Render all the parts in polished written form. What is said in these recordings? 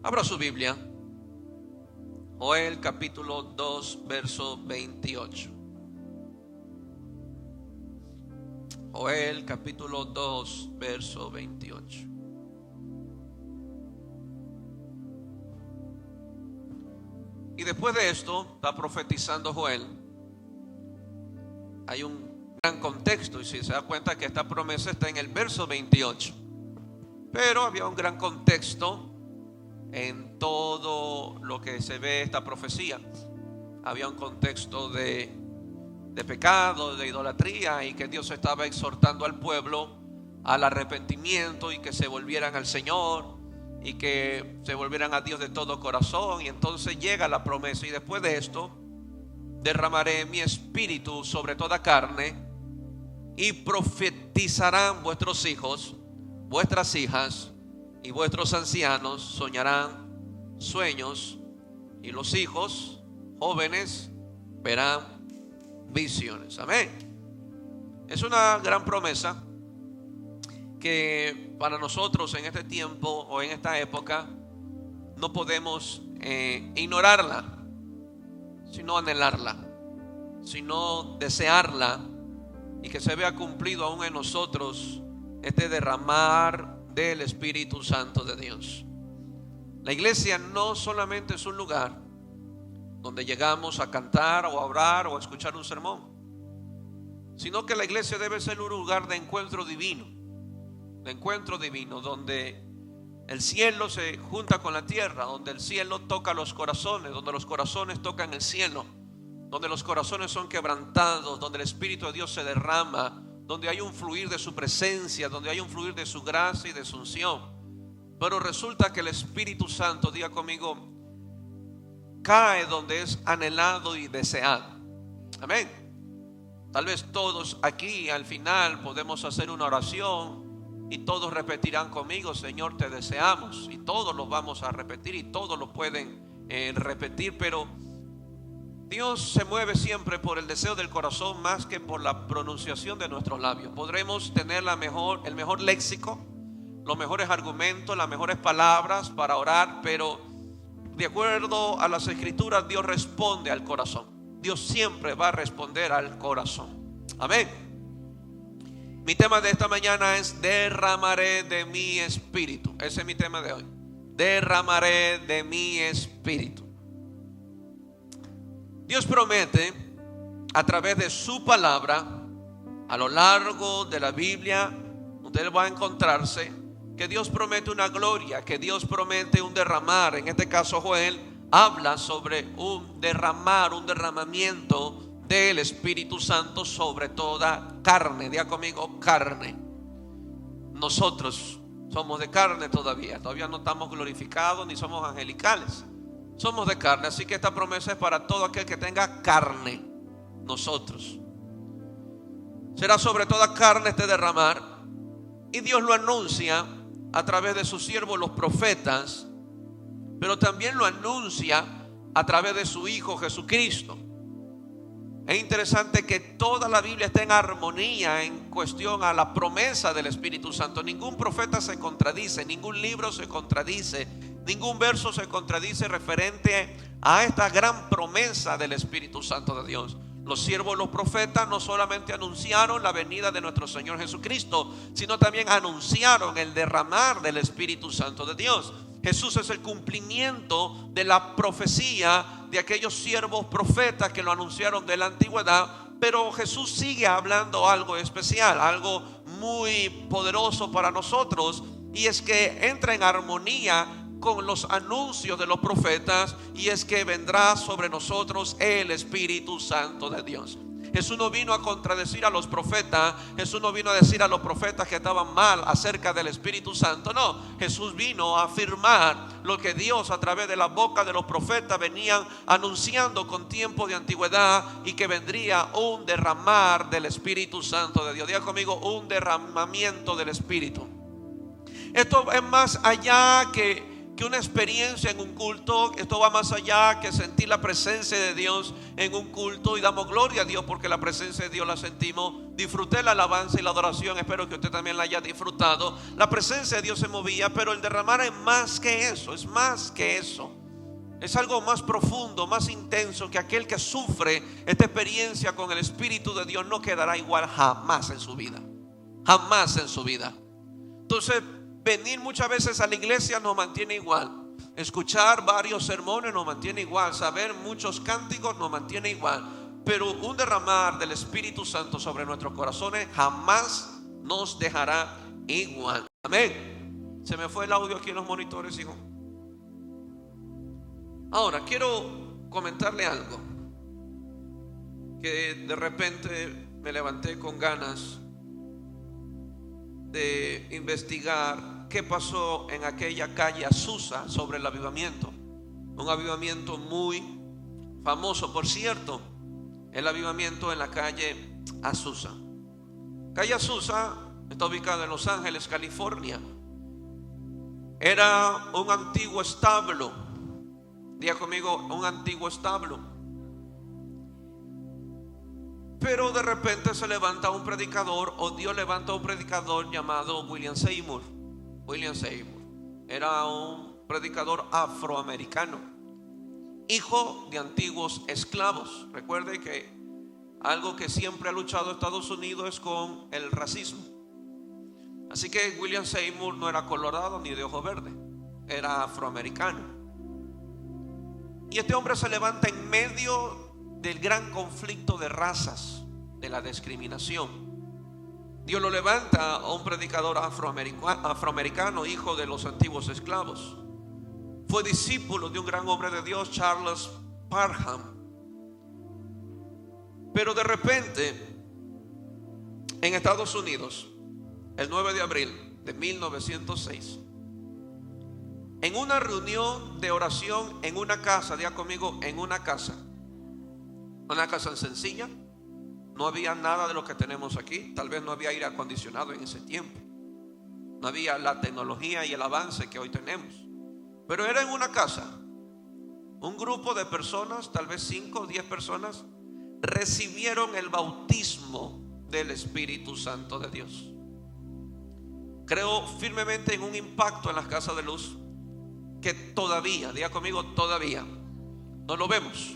Abra su Biblia, Joel capítulo 2, verso 28. Joel capítulo 2, verso 28. Y después de esto, está profetizando Joel. Hay un gran contexto, y si se da cuenta que esta promesa está en el verso 28. Pero había un gran contexto en todo lo que se ve esta profecía. Había un contexto de pecado, de idolatría, y que Dios estaba exhortando al pueblo al arrepentimiento y que se volvieran al Señor y que se volvieran a Dios de todo corazón. Y entonces llega la promesa: y después de esto derramaré mi espíritu sobre toda carne, y profetizarán vuestros hijos, vuestras hijas y vuestros ancianos soñarán sueños, y los hijos jóvenes verán visiones. Amén. Es una gran promesa que para nosotros en este tiempo o en esta época no podemos ignorarla, sino anhelarla, sino desearla, y que se vea cumplido aún en nosotros este derramar del Espíritu Santo de Dios. La iglesia no solamente es un lugar donde llegamos a cantar o a orar o a escuchar un sermón, sino que la iglesia debe ser un lugar de encuentro divino, donde el cielo se junta con la tierra, donde el cielo toca los corazones, donde los corazones tocan el cielo, donde los corazones son quebrantados, donde el Espíritu de Dios se derrama, donde hay un fluir de su presencia, donde hay un fluir de su gracia y de su unción. Pero resulta que el Espíritu Santo, diga conmigo, cae donde es anhelado y deseado. Amén. Tal vez todos aquí al final podemos hacer una oración y todos repetirán conmigo: Señor, te deseamos. Y todos los vamos a repetir y todos lo pueden repetir, pero Dios se mueve siempre por el deseo del corazón más que por la pronunciación de nuestros labios. Podremos tener el mejor léxico, los mejores argumentos, las mejores palabras para orar, pero de acuerdo a las Escrituras, Dios responde al corazón. Dios siempre va a responder al corazón. Amén. Mi tema de esta mañana es: derramaré de mi espíritu. Ese es mi tema de hoy. Derramaré de mi espíritu. Dios promete a través de su palabra, a lo largo de la Biblia, usted va a encontrarse que Dios promete una gloria, que Dios promete un derramar. En este caso Joel habla sobre un derramar, un derramamiento del Espíritu Santo sobre toda carne. Diga conmigo, carne. Nosotros somos de carne todavía no estamos glorificados ni somos angelicales. Somos de carne, así que esta promesa es para todo aquel que tenga carne. Nosotros. Será sobre toda carne este derramar, y Dios lo anuncia a través de sus siervos los profetas, pero también lo anuncia a través de su Hijo Jesucristo. Es interesante que toda la Biblia está en armonía en cuestión a la promesa del Espíritu Santo. Ningún profeta se contradice, ningún libro se contradice, ningún verso se contradice referente a esta gran promesa del Espíritu Santo de Dios. Los siervos, los profetas, no solamente anunciaron la venida de nuestro Señor Jesucristo, sino también anunciaron el derramar del Espíritu Santo de Dios. Jesús es el cumplimiento de la profecía de aquellos siervos profetas que lo anunciaron de la antigüedad. Pero Jesús sigue hablando algo especial, algo muy poderoso para nosotros, y es que entra en armonía con los anuncios de los profetas, y es que vendrá sobre nosotros el Espíritu Santo de Dios. Jesús no vino a contradecir a los profetas. Jesús no vino a decir a los profetas que estaban mal acerca del Espíritu Santo. No, Jesús vino a afirmar lo que Dios a través de la boca de los profetas venían anunciando con tiempo de antigüedad, y que vendría un derramar del Espíritu Santo de Dios. Diga conmigo, un derramamiento del Espíritu. Esto es más allá que que una experiencia en un culto, esto va más allá que sentir la presencia de Dios en un culto, y damos gloria a Dios porque la presencia de Dios la sentimos. Disfruté la alabanza y la adoración, espero que usted también la haya disfrutado. La presencia de Dios se movía, pero el derramar es más que eso, es más que eso. Es algo más profundo, más intenso, que aquel que sufre esta experiencia con el Espíritu de Dios no quedará igual jamás en su vida. Jamás en su vida. Entonces, venir muchas veces a la iglesia nos mantiene igual. Escuchar varios sermones nos mantiene igual. Saber muchos cánticos nos mantiene igual. Pero un derramar del Espíritu Santo sobre nuestros corazones jamás nos dejará igual. Amén. Se me fue el audio aquí en los monitores, hijo. Ahora, quiero comentarle algo que de repente me levanté con ganas de investigar qué pasó en aquella calle Azusa sobre el avivamiento. Un avivamiento muy famoso, por cierto, el avivamiento en la calle Azusa. Calle Azusa está ubicada en Los Ángeles, California. Era un antiguo establo. Diga conmigo, un antiguo establo. Pero de repente se levanta un predicador, o Dios levanta un predicador llamado William Seymour. William Seymour era un predicador afroamericano, hijo de antiguos esclavos. Recuerde que algo que siempre ha luchado Estados Unidos es con el racismo. Así que William Seymour no era colorado ni de ojo verde, era afroamericano. Y este hombre se levanta en medio del gran conflicto de razas, de la discriminación. Dios lo levanta a un predicador afroamericano, hijo de los antiguos esclavos. Fue discípulo de un gran hombre de Dios, Charles Parham. Pero de repente, en Estados Unidos, el 9 de abril de 1906, en una reunión de oración en una casa, diga conmigo, en una casa sencilla, no había nada de lo que tenemos aquí. Tal vez no había aire acondicionado en ese tiempo, no había la tecnología y el avance que hoy tenemos, pero era en una casa. Un grupo de personas, tal vez 5 o 10 personas, recibieron el bautismo del Espíritu Santo de Dios. Creo firmemente en un impacto en las casas de luz que todavía, diga conmigo, todavía no lo vemos.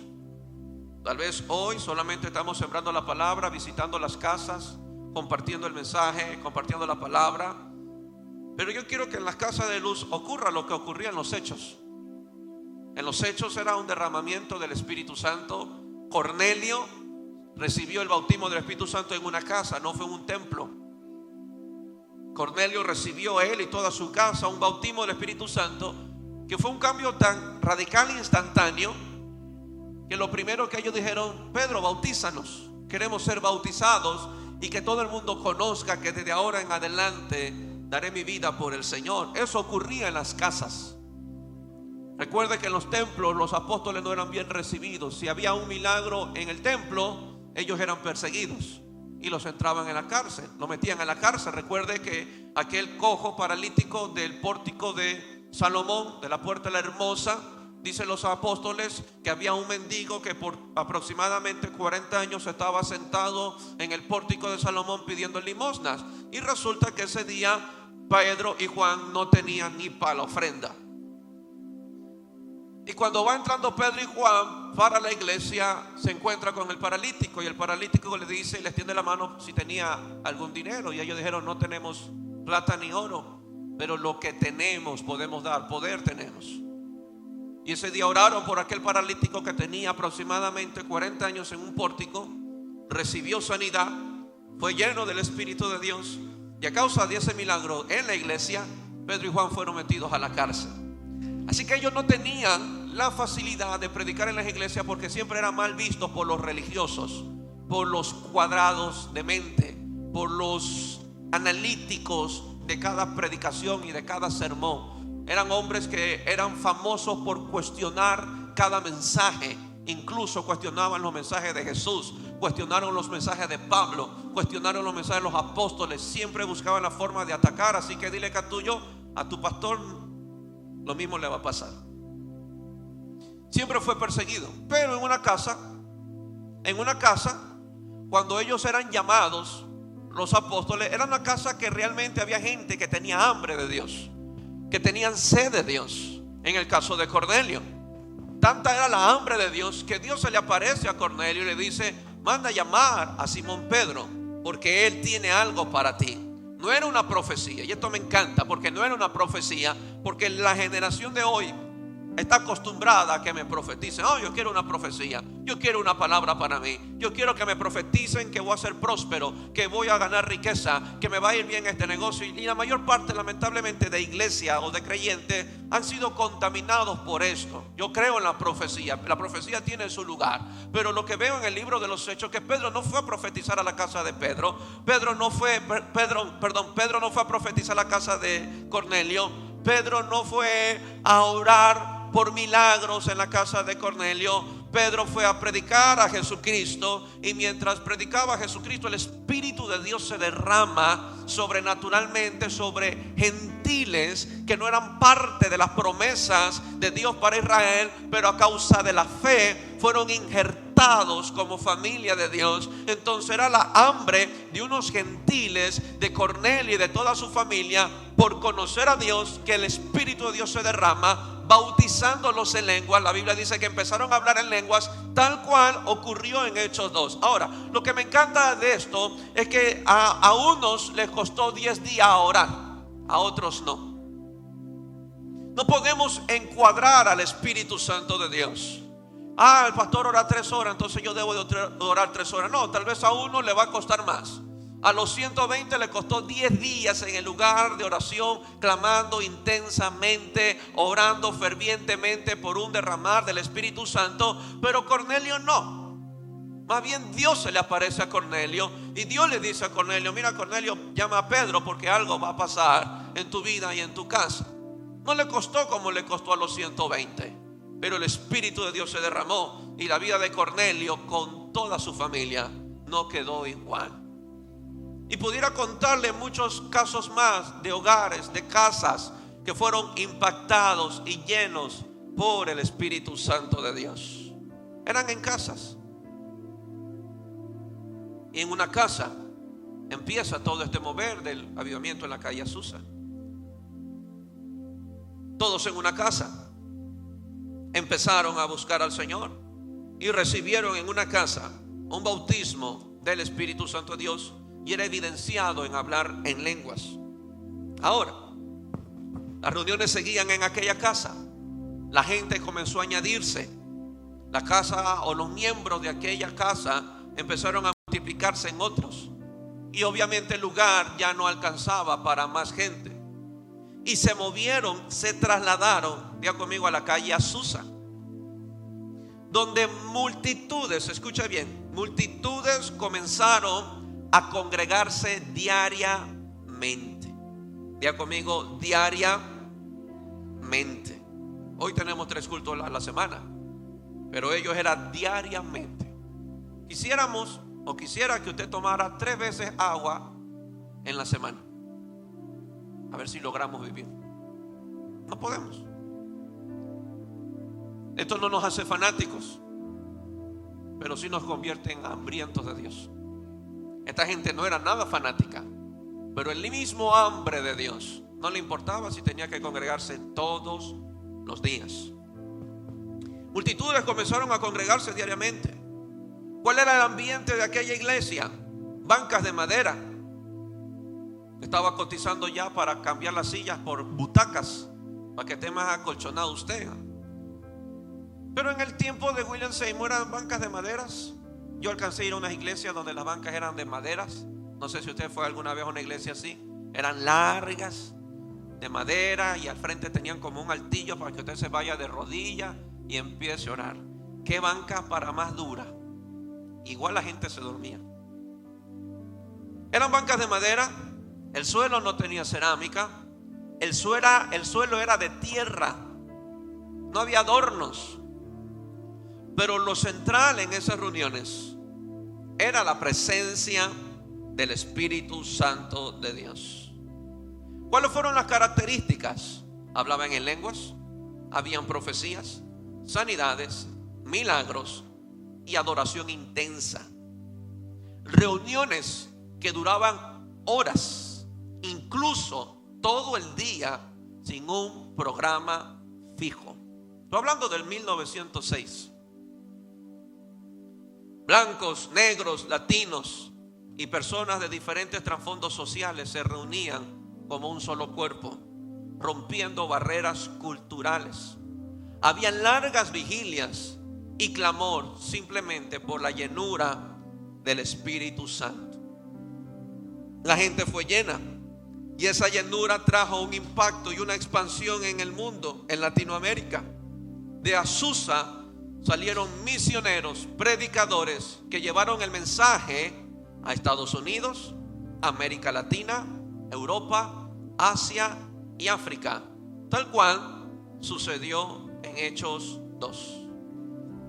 Tal vez hoy solamente estamos sembrando la palabra, visitando las casas, compartiendo el mensaje, compartiendo la palabra. Pero yo quiero que en las casas de luz ocurra lo que ocurría en los Hechos. En los Hechos era un derramamiento del Espíritu Santo. Cornelio recibió el bautismo del Espíritu Santo en una casa, no fue en un templo. Cornelio recibió, él y toda su casa, un bautismo del Espíritu Santo, que fue un cambio tan radical e instantáneo que lo primero que ellos dijeron: Pedro, bautízanos, queremos ser bautizados y que todo el mundo conozca que desde ahora en adelante daré mi vida por el Señor. Eso ocurría en las casas. Recuerde que en los templos los apóstoles no eran bien recibidos. Si había un milagro en el templo, ellos eran perseguidos y los entraban en la cárcel, los metían en la cárcel. Recuerde que aquel cojo paralítico del pórtico de Salomón, de la puerta de la Hermosa, dicen los apóstoles que había un mendigo que por aproximadamente 40 años estaba sentado en el pórtico de Salomón pidiendo limosnas. Y resulta que ese día Pedro y Juan no tenían ni para la ofrenda. Y cuando va entrando Pedro y Juan para la iglesia, se encuentra con el paralítico, y el paralítico le dice y le extiende la mano si tenía algún dinero. Y ellos dijeron: no tenemos plata ni oro, pero lo que tenemos podemos dar, poder tenemos. Y ese día oraron por aquel paralítico que tenía aproximadamente 40 años en un pórtico. Recibió sanidad, fue lleno del Espíritu de Dios, y a causa de ese milagro en la iglesia, Pedro y Juan fueron metidos a la cárcel. Así que ellos no tenían la facilidad de predicar en las iglesias, porque siempre eran mal vistos por los religiosos, por los cuadrados de mente, por los analíticos de cada predicación y de cada sermón. Eran hombres que eran famosos por cuestionar cada mensaje. Incluso cuestionaban los mensajes de Jesús, cuestionaron los mensajes de Pablo, cuestionaron los mensajes de los apóstoles. Siempre buscaban la forma de atacar. Así que dile, Catullo, a tu pastor lo mismo le va a pasar. Siempre fue perseguido, pero en una casa, cuando ellos eran llamados, los apóstoles, era una casa que realmente había gente que tenía hambre de Dios, que tenían sed de Dios. En el caso de Cornelio, tanta era la hambre de Dios que Dios se le aparece a Cornelio y le dice: manda a llamar a Simón Pedro, porque él tiene algo para ti. No era una profecía, y esto me encanta, porque no era una profecía, porque la generación de hoy está acostumbrada a que me profeticen. Oh, yo quiero una profecía, yo quiero una palabra para mí, yo quiero que me profeticen que voy a ser próspero, que voy a ganar riqueza, que me va a ir bien este negocio. Y la mayor parte, lamentablemente, de iglesia o de creyentes han sido contaminados por esto. Yo creo en la profecía tiene su lugar, pero lo que veo en el libro de los Hechos, que Pedro no fue a profetizar a la casa de Pedro. Pedro no fue a profetizar a la casa de Cornelio. Pedro no fue a orar por milagros en la casa de Cornelio. Pedro fue a predicar a Jesucristo, y mientras predicaba a Jesucristo, el Espíritu de Dios se derrama sobrenaturalmente sobre gentiles que no eran parte de las promesas de Dios para Israel, pero a causa de la fe fueron injertados como familia de Dios. Entonces era la hambre de unos gentiles, de Cornelio y de toda su familia, por conocer a Dios, que el Espíritu de Dios se derrama, bautizándolos en lenguas. La Biblia dice que empezaron a hablar en lenguas, tal cual ocurrió en Hechos 2. Ahora, lo que me encanta de esto es que a unos les costó 10 días orar, a otros no. No podemos encuadrar al Espíritu Santo de Dios. El pastor ora 3 horas, entonces yo debo de orar 3 horas. No, tal vez a uno le va a costar más. A los 120 le costó 10 días en el lugar de oración, clamando intensamente, orando fervientemente por un derramar del Espíritu Santo. Pero Cornelio no. Más bien Dios se le aparece a Cornelio, y Dios le dice a Cornelio: mira, Cornelio, llama a Pedro, porque algo va a pasar en tu vida y en tu casa. No le costó como le costó a los 120, pero el Espíritu de Dios se derramó, y la vida de Cornelio con toda su familia no quedó igual. Y pudiera contarle muchos casos más de hogares, de casas que fueron impactados y llenos por el Espíritu Santo de Dios. Eran en casas. Y en una casa empieza todo este mover del avivamiento en la calle Azusa. Todos en una casa empezaron a buscar al Señor y recibieron en una casa un bautismo del Espíritu Santo de Dios, y era evidenciado en hablar en lenguas. Ahora, las reuniones seguían en aquella casa. La gente comenzó a añadirse. La casa, o los miembros de aquella casa, empezaron a multiplicarse en otros. Y obviamente el lugar ya no alcanzaba para más gente. Y se movieron, se trasladaron, diga conmigo, a la calle Azusa, donde multitudes, escucha bien, multitudes comenzaron a congregarse diariamente. Diga conmigo, diariamente. Hoy tenemos 3 cultos a la semana, pero ellos eran diariamente. Quisiera que usted tomara 3 veces agua en la semana, a ver si logramos vivir. No podemos. Esto no nos hace fanáticos, pero sí nos convierte en hambrientos de Dios. Esta gente no era nada fanática, pero el mismo hambre de Dios no le importaba si tenía que congregarse todos los días. Multitudes comenzaron a congregarse diariamente. ¿Cuál era el ambiente de aquella iglesia? Bancas de madera. Estaba cotizando ya para cambiar las sillas por butacas, para que esté más acolchonado usted. Pero en el tiempo de William Seymour eran bancas de maderas. Yo alcancé a ir a unas iglesias donde las bancas eran de maderas. No sé si usted fue alguna vez a una iglesia así. Eran largas, de madera, y al frente tenían como un altillo para que usted se vaya de rodillas y empiece a orar. ¿Qué banca para más dura? Igual la gente se dormía. Eran bancas de madera. El suelo no tenía cerámica. El suelo era de tierra. No había adornos. Pero lo central en esas reuniones era la presencia del Espíritu Santo de Dios. ¿Cuáles fueron las características? Hablaban en lenguas, habían profecías, sanidades, milagros y adoración intensa. Reuniones que duraban horas, incluso todo el día, sin un programa fijo. Estoy hablando del 1906. Blancos, negros, latinos y personas de diferentes trasfondos sociales se reunían como un solo cuerpo, rompiendo barreras culturales. Habían largas vigilias y clamor simplemente por la llenura del Espíritu Santo. La gente fue llena y esa llenura trajo un impacto y una expansión en el mundo, en Latinoamérica. De Azusa salieron misioneros, predicadores que llevaron el mensaje a Estados Unidos, América Latina, Europa, Asia y África, tal cual sucedió en Hechos 2.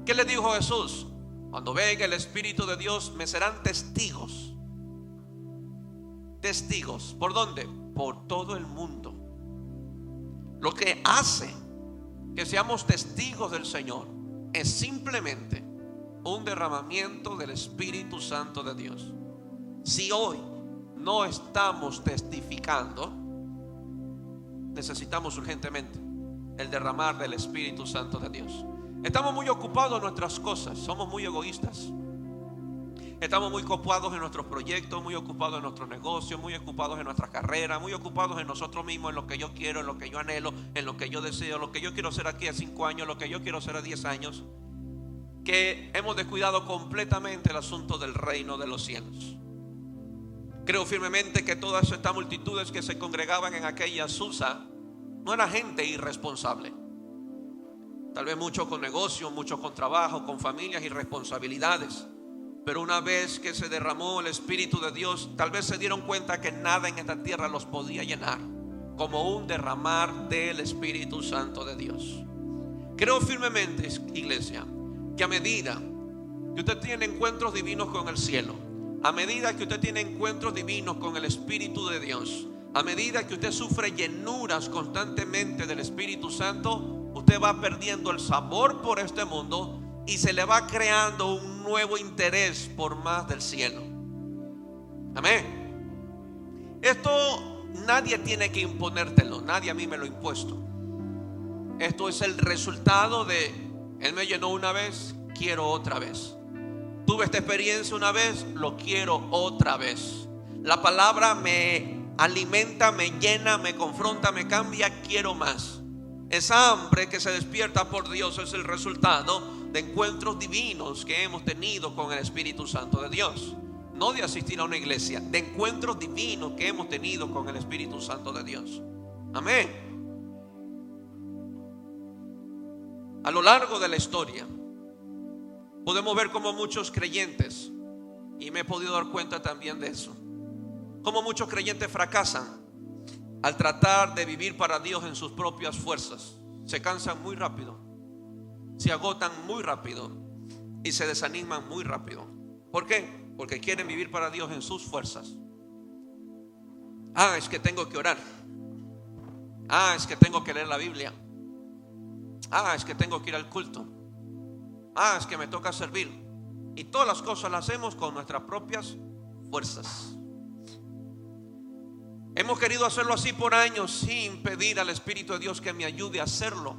¿Qué le dijo Jesús? Cuando venga el Espíritu de Dios me serán testigos. Testigos, ¿por dónde? Por todo el mundo. Lo que hace que seamos testigos del Señor es simplemente un derramamiento del Espíritu Santo de Dios. Si hoy no estamos testificando, necesitamos urgentemente el derramar del Espíritu Santo de Dios. Estamos muy ocupados en nuestras cosas, somos muy egoístas. Estamos muy ocupados en nuestros proyectos, muy ocupados en nuestros negocios, muy ocupados en nuestras carreras, muy ocupados en nosotros mismos, en lo que yo quiero, en lo que yo anhelo, en lo que yo deseo, lo que yo quiero hacer aquí a 5 años, lo que yo quiero hacer a 10 años, que hemos descuidado completamente el asunto del reino de los cielos. Creo firmemente que todas estas multitudes que se congregaban en aquella Azusa no era gente irresponsable. Tal vez muchos con negocios, muchos con trabajo, con familias y responsabilidades. Pero una vez que se derramó el Espíritu de Dios, tal vez se dieron cuenta que nada en esta tierra los podía llenar, como un derramar del Espíritu Santo de Dios. Creo firmemente, iglesia, que a medida que usted tiene encuentros divinos con el cielo, a medida que usted tiene encuentros divinos con el Espíritu de Dios, a medida que usted sufre llenuras constantemente del Espíritu Santo, usted va perdiendo el sabor por este mundo y se le va creando un nuevo interés por más del cielo. Amén. Esto nadie tiene que imponértelo, nadie a mí me lo ha impuesto. Esto es el resultado de: Él me llenó una vez, quiero otra vez. Tuve esta experiencia una vez, lo quiero otra vez. La palabra me alimenta, me llena, me confronta, me cambia, quiero más. Esa hambre que se despierta por Dios es el resultado de encuentros divinos que hemos tenido con el Espíritu Santo de Dios. No de asistir a una iglesia, de encuentros divinos que hemos tenido con el Espíritu Santo de Dios. Amén. A lo largo de la historia podemos ver cómo muchos creyentes, y me he podido dar cuenta también de eso, cómo muchos creyentes fracasan al tratar de vivir para Dios en sus propias fuerzas. Se cansan muy rápido, se agotan muy rápido y se desaniman muy rápido. ¿Por qué? Porque quieren vivir para Dios en sus fuerzas. Es que tengo que orar. Es que tengo que leer la Biblia. Es que tengo que ir al culto. Es que me toca servir. Y todas las cosas las hacemos con nuestras propias fuerzas. Hemos querido hacerlo así por años sin pedir al Espíritu de Dios que me ayude a hacerlo,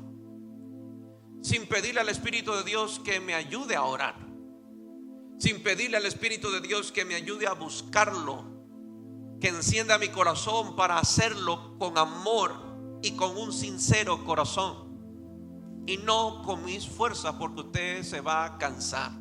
sin pedirle al Espíritu de Dios que me ayude a orar, sin pedirle al Espíritu de Dios que me ayude a buscarlo, que encienda mi corazón para hacerlo con amor y con un sincero corazón, y no con mis fuerzas, porque usted se va a cansar.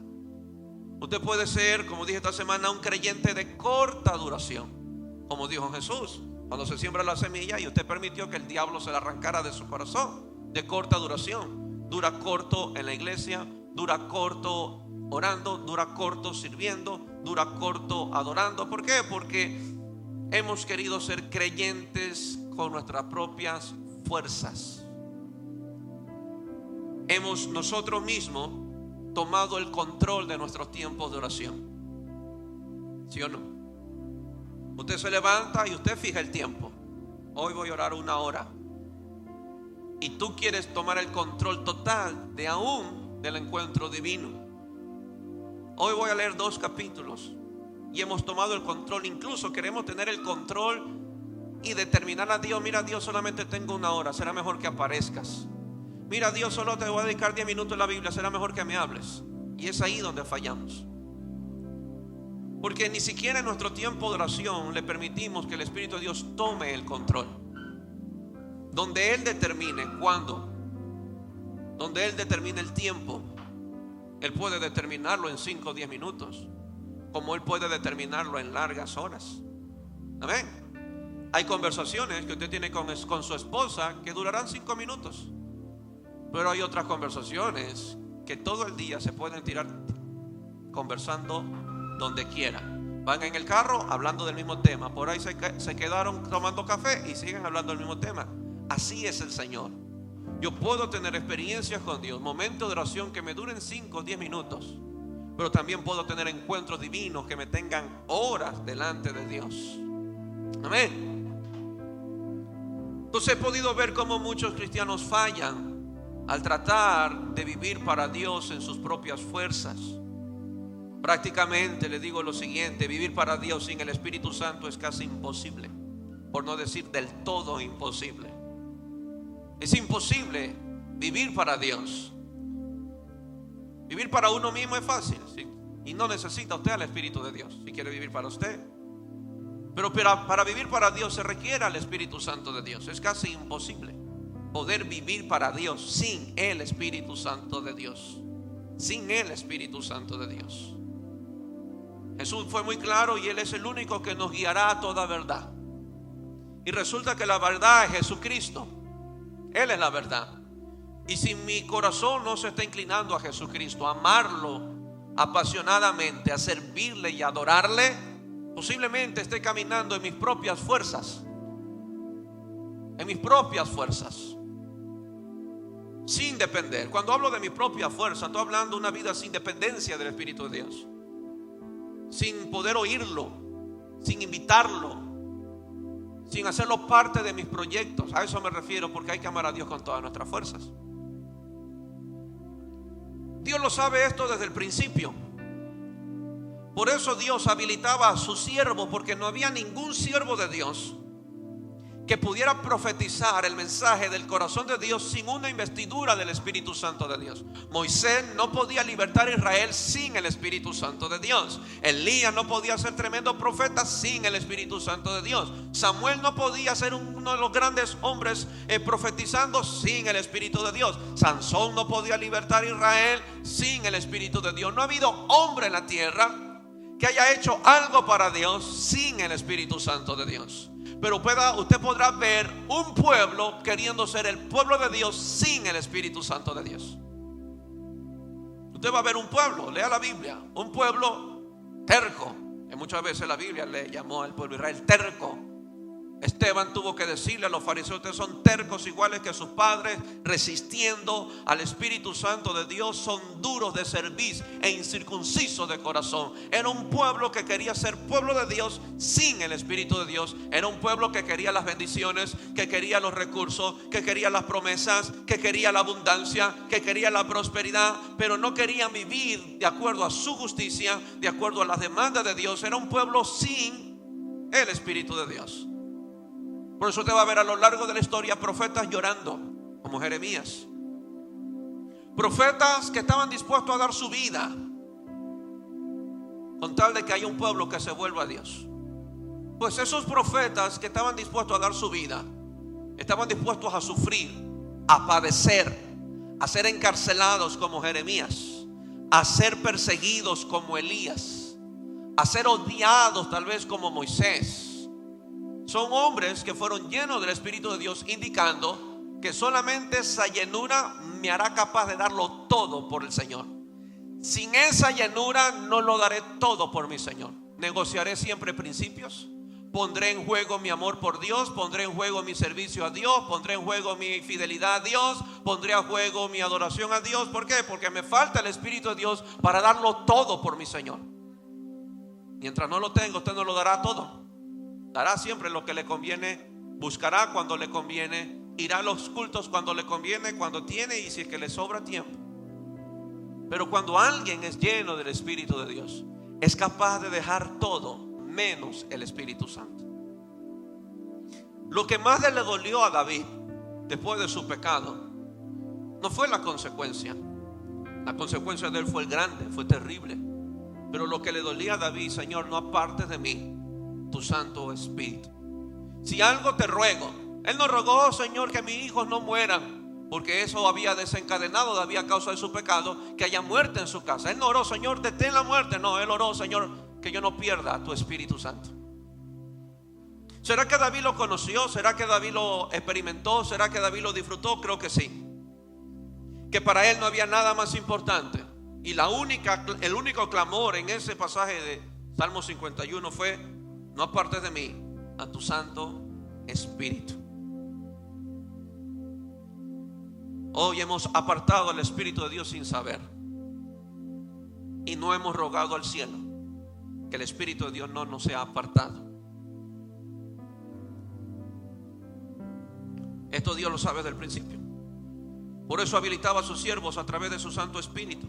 Usted puede ser, como dije esta semana, un creyente de corta duración, como dijo Jesús cuando se siembra la semilla y usted permitió que el diablo se la arrancara de su corazón. De corta duración. Dura corto en la iglesia, dura corto orando, dura corto sirviendo, dura corto adorando. ¿Por qué? Porque hemos querido ser creyentes con nuestras propias fuerzas. Hemos nosotros mismos tomado el control de nuestros tiempos de oración. ¿Sí o no? Usted se levanta y usted fija el tiempo. Hoy voy a orar 1 hora. y tú quieres tomar el control total de aún del encuentro divino. Hoy voy a leer 2 capítulos y hemos tomado el control. Incluso queremos tener el control y determinar a Dios: mira, Dios, solamente tengo 1 hora, será mejor que aparezcas. Mira, Dios, solo te voy a dedicar 10 minutos en la Biblia, será mejor que me hables. Y es ahí donde fallamos, porque ni siquiera en nuestro tiempo de oración le permitimos que el Espíritu de Dios tome el control. Donde Él determine cuándo, donde Él determine el tiempo, Él puede determinarlo en 5 o 10 minutos, como Él puede determinarlo en largas horas. Amén. Hay conversaciones que usted tiene con su esposa que durarán 5 minutos, pero hay otras conversaciones que todo el día se pueden tirar conversando donde quiera. Van en el carro hablando del mismo tema, por ahí se quedaron tomando café y siguen hablando del mismo tema. Así es el Señor. Yo puedo tener experiencias con Dios, momentos de oración que me duren 5 o 10 minutos, pero también puedo tener encuentros divinos que me tengan horas delante de Dios. Amén. Entonces he podido ver cómo muchos cristianos fallan al tratar de vivir para Dios en sus propias fuerzas. Prácticamente le digo lo siguiente: vivir para Dios sin el Espíritu Santo es casi imposible, por no decir del todo imposible. Es imposible vivir para Dios. Vivir para uno mismo es fácil, ¿sí? Y no necesita usted al Espíritu de Dios si quiere vivir para usted. Pero para vivir para Dios se requiere al Espíritu Santo de Dios. Es casi imposible poder vivir para Dios sin el Espíritu Santo de Dios. Sin el Espíritu Santo de Dios. Jesús fue muy claro y Él es el único que nos guiará a toda verdad. Y resulta que la verdad es Jesucristo. Él es la verdad. Y si mi corazón no se está inclinando a Jesucristo, a amarlo apasionadamente, a servirle y adorarle, posiblemente esté caminando en mis propias fuerzas. En mis propias fuerzas, sin depender. Cuando hablo de mi propia fuerza, estoy hablando de una vida sin dependencia del Espíritu de Dios, sin poder oírlo, sin invitarlo, sin hacerlo parte de mis proyectos. A eso me refiero, porque hay que amar a Dios con todas nuestras fuerzas. Dios lo sabe esto desde el principio. Por eso Dios habilitaba a su siervo, porque no había ningún siervo de Dios que pudiera profetizar el mensaje del corazón de Dios sin una investidura del Espíritu Santo de Dios. Moisés no podía libertar a Israel sin el Espíritu Santo de Dios. Elías no podía ser tremendo profeta sin el Espíritu Santo de Dios. Samuel no podía ser uno de los grandes hombres profetizando sin el Espíritu de Dios. Sansón no podía libertar a Israel sin el Espíritu de Dios. No ha habido hombre en la tierra que haya hecho algo para Dios sin el Espíritu Santo de Dios. Pero usted podrá ver un pueblo queriendo ser el pueblo de Dios sin el Espíritu Santo de Dios. Usted va a ver un pueblo, lea la Biblia, un pueblo terco, que muchas veces la Biblia le llamó al pueblo de Israel terco. Esteban tuvo que decirle a los fariseos: ustedes son tercos iguales que sus padres, resistiendo al Espíritu Santo de Dios, son duros de cerviz e incircuncisos de corazón. Era un pueblo que quería ser pueblo de Dios sin el Espíritu de Dios. Era un pueblo que quería las bendiciones, que quería los recursos, que quería las promesas, que quería la abundancia, que quería la prosperidad, pero no querían vivir de acuerdo a su justicia, de acuerdo a las demandas de Dios. Era un pueblo sin el Espíritu de Dios. Por eso usted va a ver a lo largo de la historia profetas llorando, como Jeremías. Profetas que estaban dispuestos a dar su vida con tal de que haya un pueblo que se vuelva a Dios. Pues esos profetas que estaban dispuestos a dar su vida, estaban dispuestos a sufrir, a padecer, a ser encarcelados como Jeremías, a ser perseguidos como Elías, a ser odiados tal vez como Moisés. Son hombres que fueron llenos del Espíritu de Dios, indicando que solamente esa llenura me hará capaz de darlo todo por el Señor. Sin esa llenura no lo daré todo por mi Señor. Negociaré siempre principios. Pondré en juego mi amor por Dios, pondré en juego mi servicio a Dios, pondré en juego mi fidelidad a Dios, pondré a juego mi adoración a Dios. ¿Por qué? Porque me falta el Espíritu de Dios para darlo todo por mi Señor. Mientras no lo tenga, usted no lo dará todo. Dará siempre lo que le conviene, buscará cuando le conviene Irá a los cultos cuando le conviene, cuando tiene y si es que le sobra tiempo. Pero cuando alguien es lleno del Espíritu de Dios, es capaz de dejar todo menos el Espíritu Santo. Lo que más le dolió a David después de su pecado no fue la consecuencia. La consecuencia de él fue grande, fue terrible. Pero lo que le dolía a David: Señor, no apartes de mí tu Santo Espíritu. Si algo te ruego. Él no rogó: Señor, que mis hijos no mueran, porque eso había desencadenado David a causa de su pecado, que haya muerte en su casa. Él no oró: Señor, detén la muerte. No, él oró: Señor, que yo no pierda tu Espíritu Santo. ¿Será que David lo conoció? ¿Será que David lo experimentó? ¿Será que David lo disfrutó? Creo que sí. Que para él no había nada más importante. Y el único clamor en ese pasaje de Salmo 51 fue: no apartes de mí a tu Santo Espíritu. Hoy hemos apartado al Espíritu de Dios sin saber, y no hemos rogado al cielo que el Espíritu de Dios no nos sea apartado. Esto Dios lo sabe desde el principio. Por eso habilitaba a sus siervos a través de su Santo Espíritu.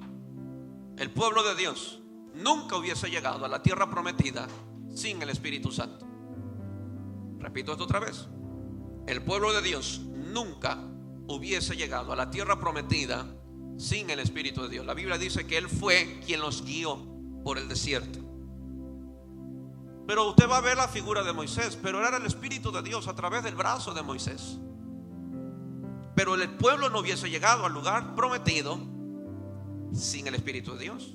El pueblo de Dios nunca hubiese llegado a la tierra prometida sin el Espíritu Santo. Repito esto otra vez: el pueblo de Dios nunca hubiese llegado a la tierra prometida sin el Espíritu de Dios. La Biblia dice que Él fue quien los guió por el desierto. Pero usted va a ver la figura de Moisés, pero era el Espíritu de Dios a través del brazo de Moisés. Pero el pueblo no hubiese llegado al lugar prometido sin el Espíritu de Dios.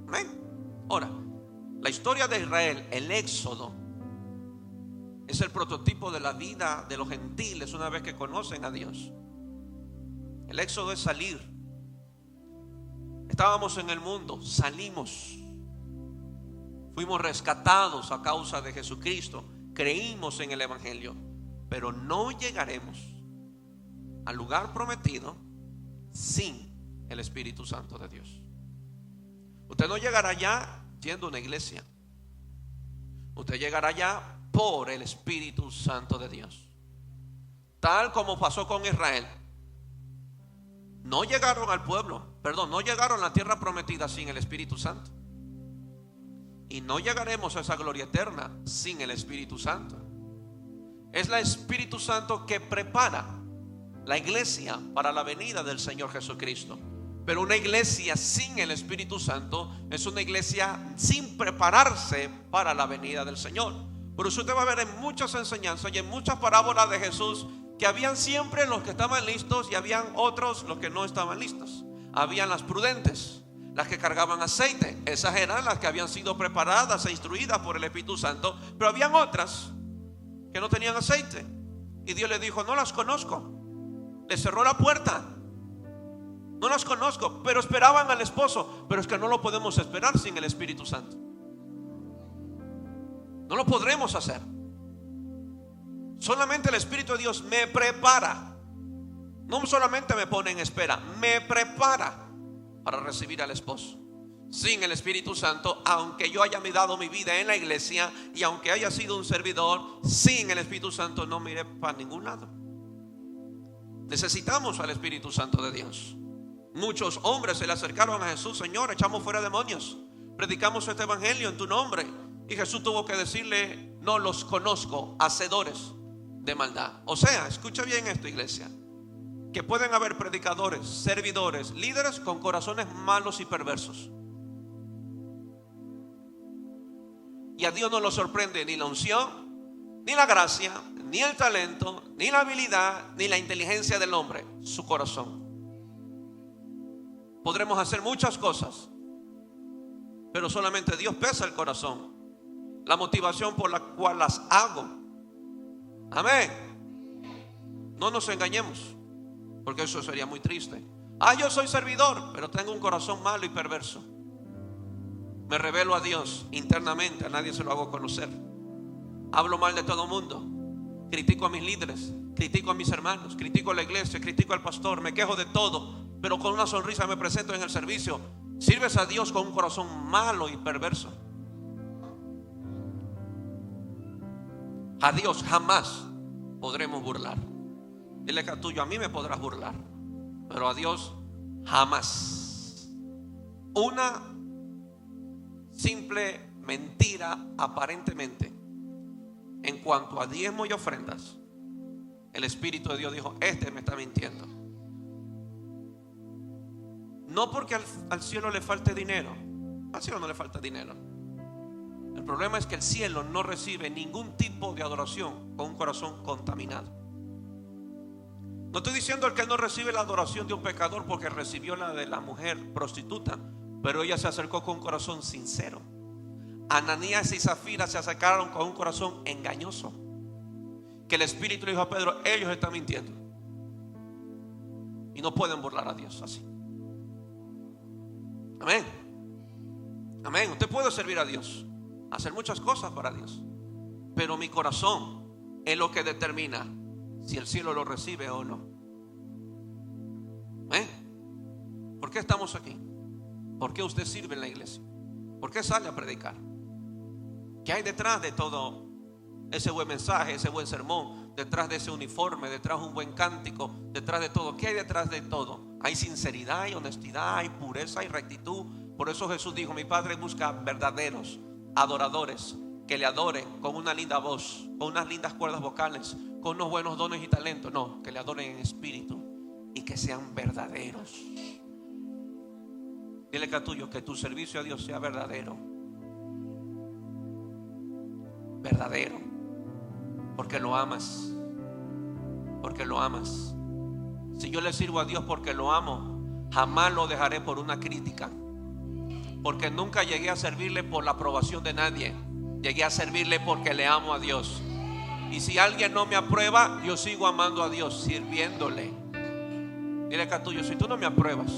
Amén. Ahora, la historia de Israel, el éxodo, es el prototipo de la vida de los gentiles una vez que conocen a Dios. El éxodo es salir. Estábamos en el mundo, salimos. Fuimos rescatados a causa de Jesucristo. Creímos en el Evangelio. Pero no llegaremos al lugar prometido sin el Espíritu Santo de Dios. Usted no llegará allá yendo a una iglesia. Usted llegará allá por el Espíritu Santo de Dios. Tal como pasó con Israel. No llegaron al pueblo, no llegaron a la tierra prometida sin el Espíritu Santo. Y no llegaremos a esa gloria eterna sin el Espíritu Santo. Es el Espíritu Santo que prepara la iglesia para la venida del Señor Jesucristo. Pero una iglesia sin el Espíritu Santo es una iglesia sin prepararse para la venida del Señor. Por eso usted va a ver en muchas enseñanzas y en muchas parábolas de Jesús que habían siempre los que estaban listos y habían otros los que no estaban listos. Habían las prudentes, las que cargaban aceite. Esas eran las que habían sido preparadas e instruidas por el Espíritu Santo. Pero habían otras que no tenían aceite. Y Dios les dijo: no las conozco. Les cerró la puerta. No las conozco. Pero esperaban al esposo. Pero es que no lo podemos esperar sin el Espíritu Santo. No lo podremos hacer. Solamente el Espíritu de Dios me prepara. No solamente me pone en espera, me prepara para recibir al esposo. Sin el Espíritu Santo, aunque yo haya dado mi vida en la iglesia y aunque haya sido un servidor, sin el Espíritu Santo no me iré para ningún lado. Necesitamos al Espíritu Santo de Dios. Muchos hombres se le acercaron a Jesús: Señor, echamos fuera demonios, predicamos este evangelio en tu nombre. Y Jesús tuvo que decirle: no los conozco, hacedores de maldad. O sea, escucha bien esto, iglesia, que pueden haber predicadores, servidores, líderes con corazones malos y perversos. Y a Dios no lo sorprende ni la unción, ni la gracia, ni el talento, ni la habilidad, ni la inteligencia del hombre. Su corazón. Podremos hacer muchas cosas, pero solamente Dios pesa el corazón, la motivación por la cual las hago. Amén. No nos engañemos, porque eso sería muy triste. Yo soy servidor, pero tengo un corazón malo y perverso. Me revelo a Dios internamente, a nadie se lo hago conocer. Hablo mal de todo el mundo. Critico a mis líderes, critico a mis hermanos, critico a la iglesia, critico al pastor, me quejo de todo, pero con una sonrisa me presento en el servicio. Sirves a Dios con un corazón malo y perverso. A Dios jamás podremos burlar. Dile que a tuyo, a mí me podrás burlar, pero a Dios jamás. Una simple mentira aparentemente en cuanto a diezmo y ofrendas, el Espíritu de Dios dijo: este me está mintiendo. No porque al cielo le falte dinero. Al cielo no le falta dinero. El problema es que el cielo no recibe ningún tipo de adoración con un corazón contaminado. No estoy diciendo que él no recibe la adoración de un pecador, porque recibió la de la mujer prostituta, pero ella se acercó con un corazón sincero. Ananías y Zafira se acercaron con un corazón engañoso, que el Espíritu le dijo a Pedro: ellos están mintiendo y no pueden burlar a Dios así. Amén. Amén. Usted puede servir a Dios, hacer muchas cosas para Dios, pero mi corazón es lo que determina si el cielo lo recibe o no. Amén. ¿Por qué estamos aquí? ¿Por qué usted sirve en la iglesia? ¿Por qué sale a predicar? ¿Qué hay detrás de todo ese buen mensaje, ese buen sermón? Detrás de ese uniforme, detrás de un buen cántico, detrás de todo. ¿Qué hay detrás de todo? Hay sinceridad, hay honestidad, hay pureza, hay rectitud. Por eso Jesús dijo: mi Padre busca verdaderos adoradores que le adoren con una linda voz, con unas lindas cuerdas vocales, con unos buenos dones y talentos. No, que le adoren en espíritu y que sean verdaderos. Dile que a tuyo, que tu servicio a Dios sea verdadero. Verdadero. Porque lo amas. Porque lo amas. Si yo le sirvo a Dios porque lo amo, jamás lo dejaré por una crítica. Porque nunca llegué a servirle por la aprobación de nadie. Llegué a servirle porque le amo a Dios. Y si alguien no me aprueba, yo sigo amando a Dios, sirviéndole. Dile que a tuyo, si tú no me apruebas,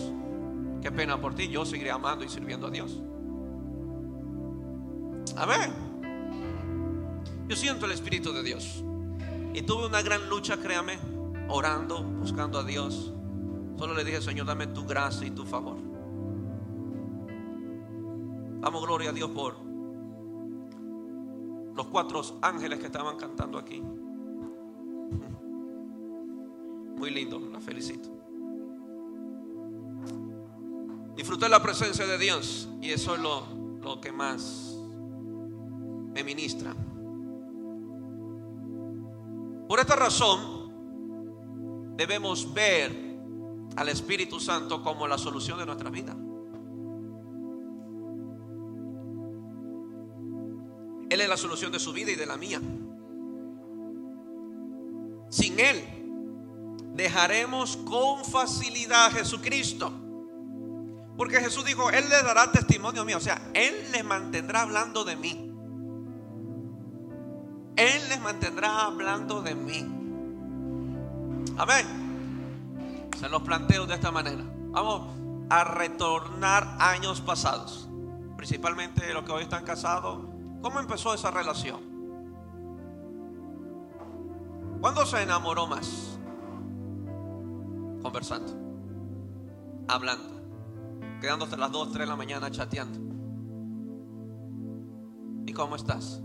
qué pena por ti, yo seguiré amando y sirviendo a Dios. Amén. Yo siento el Espíritu de Dios. Y tuve una gran lucha, créame, orando, buscando a Dios. Solo le dije: Señor, dame tu gracia y tu favor. Damos gloria a Dios por los 4 ángeles que estaban cantando aquí. Muy lindo, la felicito. Disfruté la presencia de Dios y eso es lo que más me ministra. Por esta razón debemos ver al Espíritu Santo como la solución de nuestra vida. Él es la solución de su vida y de la mía. Sin Él dejaremos con facilidad a Jesucristo, porque Jesús dijo: Él le dará testimonio mío. O sea, Él les mantendrá hablando de mí. Él les mantendrá hablando de mí. Amén. Se los planteo de esta manera. Vamos a retornar años pasados, principalmente los que hoy están casados. ¿Cómo empezó esa relación? ¿Cuándo se enamoró más? Conversando, hablando, quedándose a las 2, 3 de la mañana chateando. ¿Y cómo estás?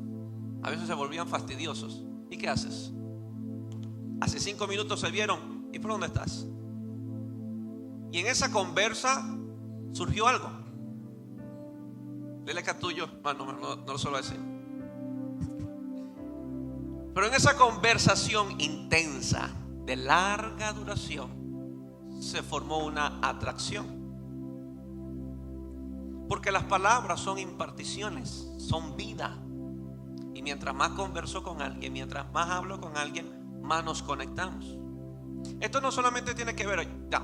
A veces se volvían fastidiosos. ¿Y qué haces? Hace 5 minutos se vieron. ¿Y por dónde estás? Y en esa conversa surgió algo. Dile que a tuyo, no lo suelo decir. Pero en esa conversación intensa, de larga duración, se formó una atracción. Porque las palabras son imparticiones, son vida. Y mientras más converso con alguien, mientras más hablo con alguien, más nos conectamos. Esto no solamente tiene que ver, ya,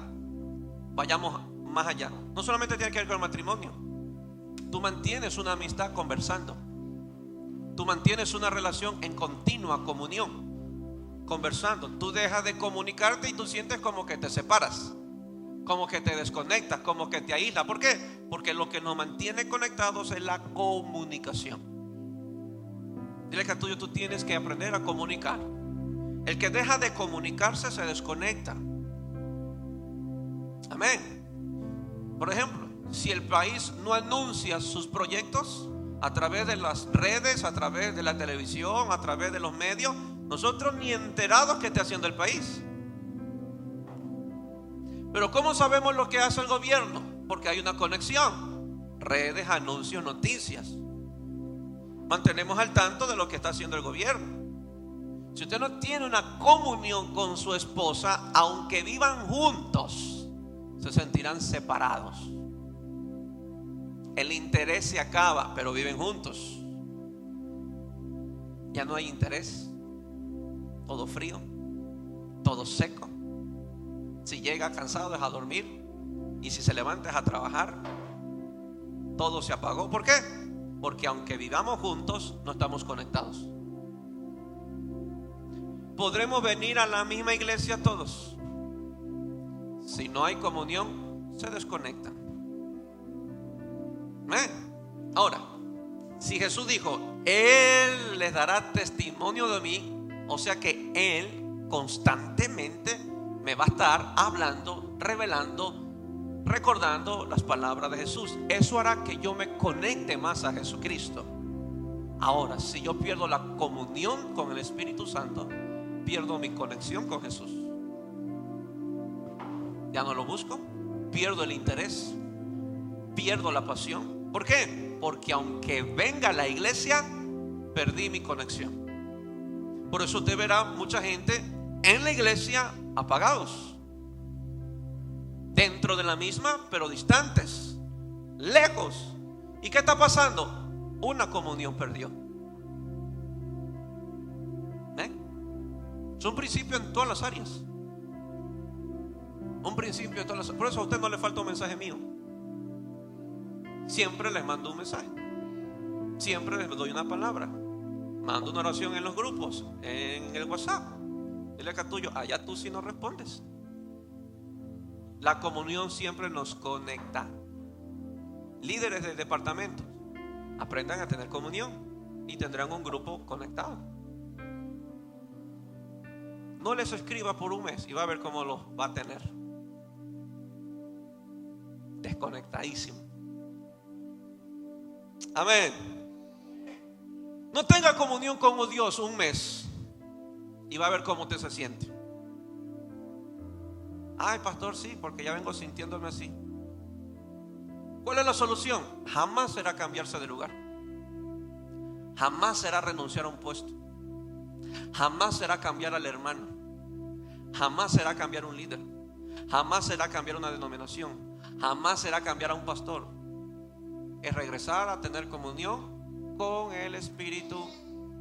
vayamos más allá. No solamente tiene que ver con el matrimonio. Tú mantienes una amistad conversando. Tú mantienes una relación en continua comunión, conversando. Tú dejas de comunicarte y tú sientes como que te separas, como que te desconectas, como que te aíslas. ¿Por qué? Porque lo que nos mantiene conectados es la comunicación. Dile que a tuyo, tú tienes que aprender a comunicar. El que deja de comunicarse se desconecta. Amén. Por ejemplo, si el país no anuncia sus proyectos a través de las redes, a través de la televisión, a través de los medios, nosotros ni enterados que esté haciendo el país. Pero ¿cómo sabemos lo que hace el gobierno? Porque hay una conexión. Redes, anuncios, noticias. Mantenemos al tanto de lo que está haciendo el gobierno. Si usted no tiene una comunión con su esposa, aunque vivan juntos, se sentirán separados. El interés se acaba, pero viven juntos. Ya no hay interés. Todo frío, todo seco. Si llega cansado es a dormir, y si se levanta es a trabajar. Todo se apagó. ¿Por qué? Porque aunque vivamos juntos, no estamos conectados. Podremos venir a la misma iglesia todos. Si no hay comunión, se desconectan. Ahora, si Jesús dijo, Él les dará testimonio de mí, o sea que Él constantemente me va a estar hablando, revelando, recordando las palabras de Jesús. Eso hará que yo me conecte más a Jesucristo. Ahora, si yo pierdo la comunión con el Espíritu Santo, pierdo mi conexión con Jesús. Ya no lo busco, pierdo el interés, pierdo la pasión. ¿Por qué? Porque aunque venga a la iglesia, perdí mi conexión. Por eso usted verá mucha gente en la iglesia apagados, dentro de la misma pero distantes, lejos. ¿Y qué está pasando? Una comunión perdió. Es un principio en todas las áreas. Un principio en todas las áreas. Por eso a usted no le falta un mensaje mío. Siempre les mando un mensaje. Siempre les doy una palabra. Mando una oración en los grupos, en el WhatsApp. Dile acá tuyo, allá tú sí no respondes. La comunión siempre nos conecta. Líderes de departamentos, aprendan a tener comunión y tendrán un grupo conectado. No les escriba por un mes y va a ver cómo los va a tener. Desconectadísimo. Amén. No tenga comunión con Dios un mes y va a ver cómo usted se siente. Ay, pastor, sí, porque ya vengo sintiéndome así. ¿Cuál es la solución? Jamás será cambiarse de lugar. Jamás será renunciar a un puesto. Jamás será cambiar al hermano. Jamás será cambiar un líder. Jamás será cambiar una denominación. Jamás será cambiar a un pastor. Es regresar a tener comunión con el Espíritu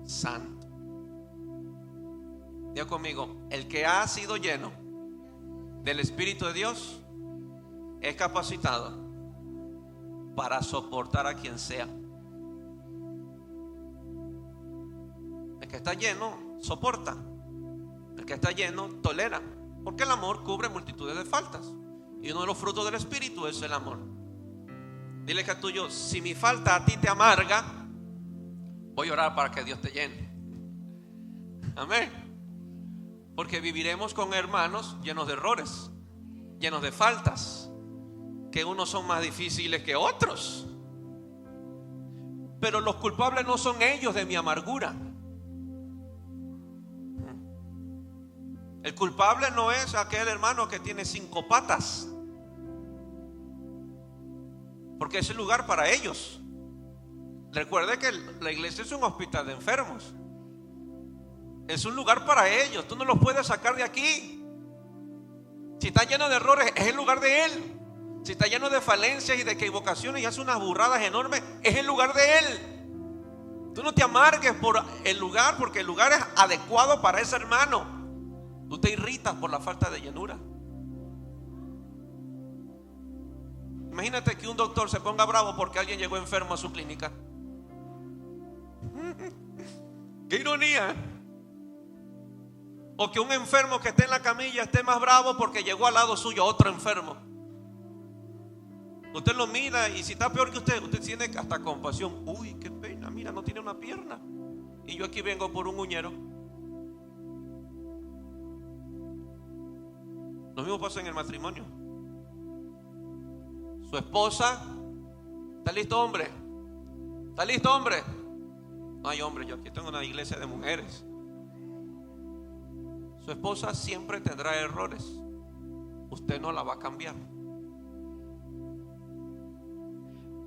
Santo. Diga conmigo, el que ha sido lleno del Espíritu de Dios es capacitado para soportar a quien sea. El que está lleno soporta. El que está lleno tolera. Porque el amor cubre multitudes de faltas. Y uno de los frutos del Espíritu es el amor. Dile que a tuyo, si mi falta a ti te amarga, voy a orar para que Dios te llene. Amén. Porque viviremos con hermanos llenos de errores, llenos de faltas, que unos son más difíciles que otros. Pero los culpables no son ellos de mi amargura. El culpable no es aquel hermano que tiene 5 patas, porque es el lugar para ellos. Recuerde que la iglesia es un hospital de enfermos. Es un lugar para ellos. Tú no los puedes sacar de aquí. Si está lleno de errores, es el lugar de él. Si está lleno de falencias y de equivocaciones y hace unas burradas enormes, es el lugar de él. Tú no te amargues por el lugar, porque el lugar es adecuado para ese hermano. Tú te irritas por la falta de llenura. Imagínate que un doctor se ponga bravo porque alguien llegó enfermo a su clínica. ¡Qué ironía! O que un enfermo que esté en la camilla esté más bravo porque llegó al lado suyo otro enfermo. Usted lo mira y si está peor que usted tiene hasta compasión. Uy, qué pena, mira, no tiene una pierna. Y yo aquí vengo por un uñero. Lo mismo pasa en el matrimonio. Su esposa, ¿está listo, hombre? ¿Está listo, hombre? No hay hombre, yo aquí tengo una iglesia de mujeres. Su esposa siempre tendrá errores. usted no la va a cambiar.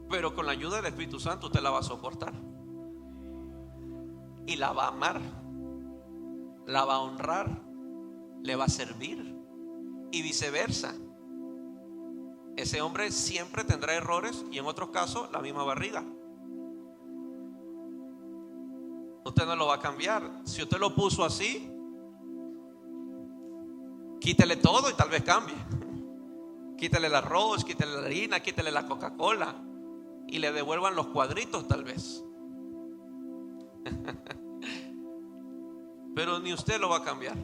Pero con la ayuda del Espíritu Santo usted la va a soportar. Y la va a amar, la va a honrar, le va a servir. Y viceversa. Ese hombre siempre tendrá errores y en otros casos la misma barriga. Usted no lo va a cambiar. Si usted lo puso así, quítele todo y tal vez cambie. Quítele el arroz, quítele la harina, quítele la Coca-Cola y le devuelvan los cuadritos tal vez. Pero ni usted lo va a cambiar.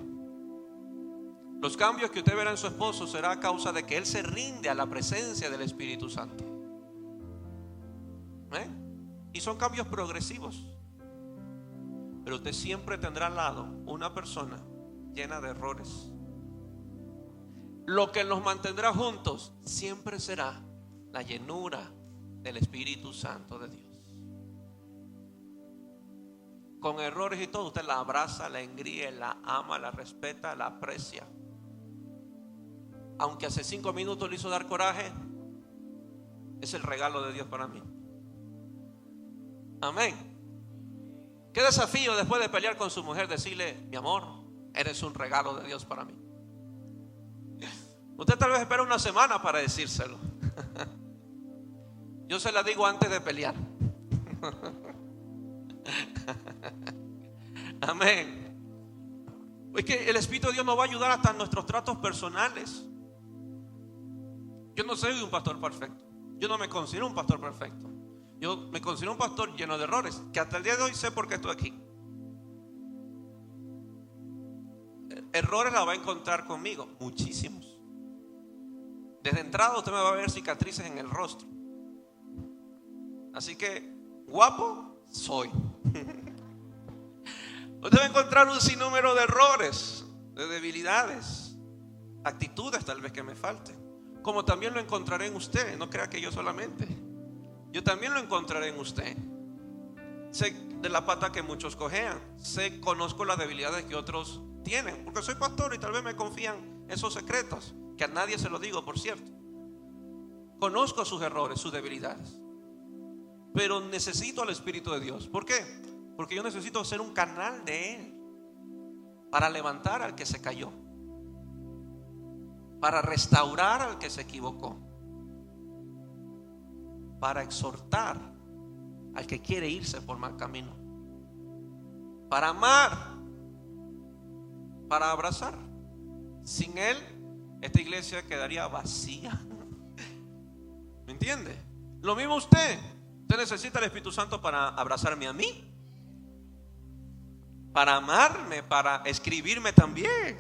Los cambios que usted verá en su esposo será a causa de que él se rinde a la presencia del Espíritu Santo. Y son cambios progresivos. Pero usted siempre tendrá al lado una persona llena de errores. Lo que nos mantendrá juntos siempre será la llenura del Espíritu Santo de Dios. Con errores y todo, usted la abraza, la engríe, la ama, la respeta, la aprecia. Aunque hace 5 minutos le hizo dar coraje, es el regalo de Dios para mí. Amén. Qué desafío después de pelear con su mujer decirle: mi amor, eres un regalo de Dios para mí. Usted tal vez espera una semana para decírselo. Yo se la digo antes de pelear. Amén. Es que el Espíritu de Dios nos va a ayudar hasta en nuestros tratos personales. Yo no soy un pastor perfecto. Yo no me considero un pastor perfecto. Yo me considero un pastor lleno de errores, que hasta el día de hoy sé por qué estoy aquí. Errores la va a encontrar conmigo, muchísimos. Desde entrada usted me va a ver cicatrices en el rostro. Así que guapo soy. Usted va a encontrar un sinnúmero de errores, de debilidades, actitudes tal vez que me falten. Como también lo encontraré en usted. No crea que yo solamente. Yo también lo encontraré en usted. Sé de la pata que muchos cojean. Conozco las debilidades que otros tienen, porque soy pastor y tal vez me confían esos secretos, que a nadie se lo digo, por cierto. Conozco sus errores, sus debilidades, pero necesito al Espíritu de Dios. ¿Por qué? Porque yo necesito ser un canal de Él para levantar al que se cayó, para restaurar al que se equivocó, para exhortar al que quiere irse por mal camino, para amar, para abrazar. Sin Él, esta iglesia quedaría vacía. ¿Me entiende? Lo mismo usted. Usted necesita el Espíritu Santo para abrazarme a mí, para amarme, para escribirme también.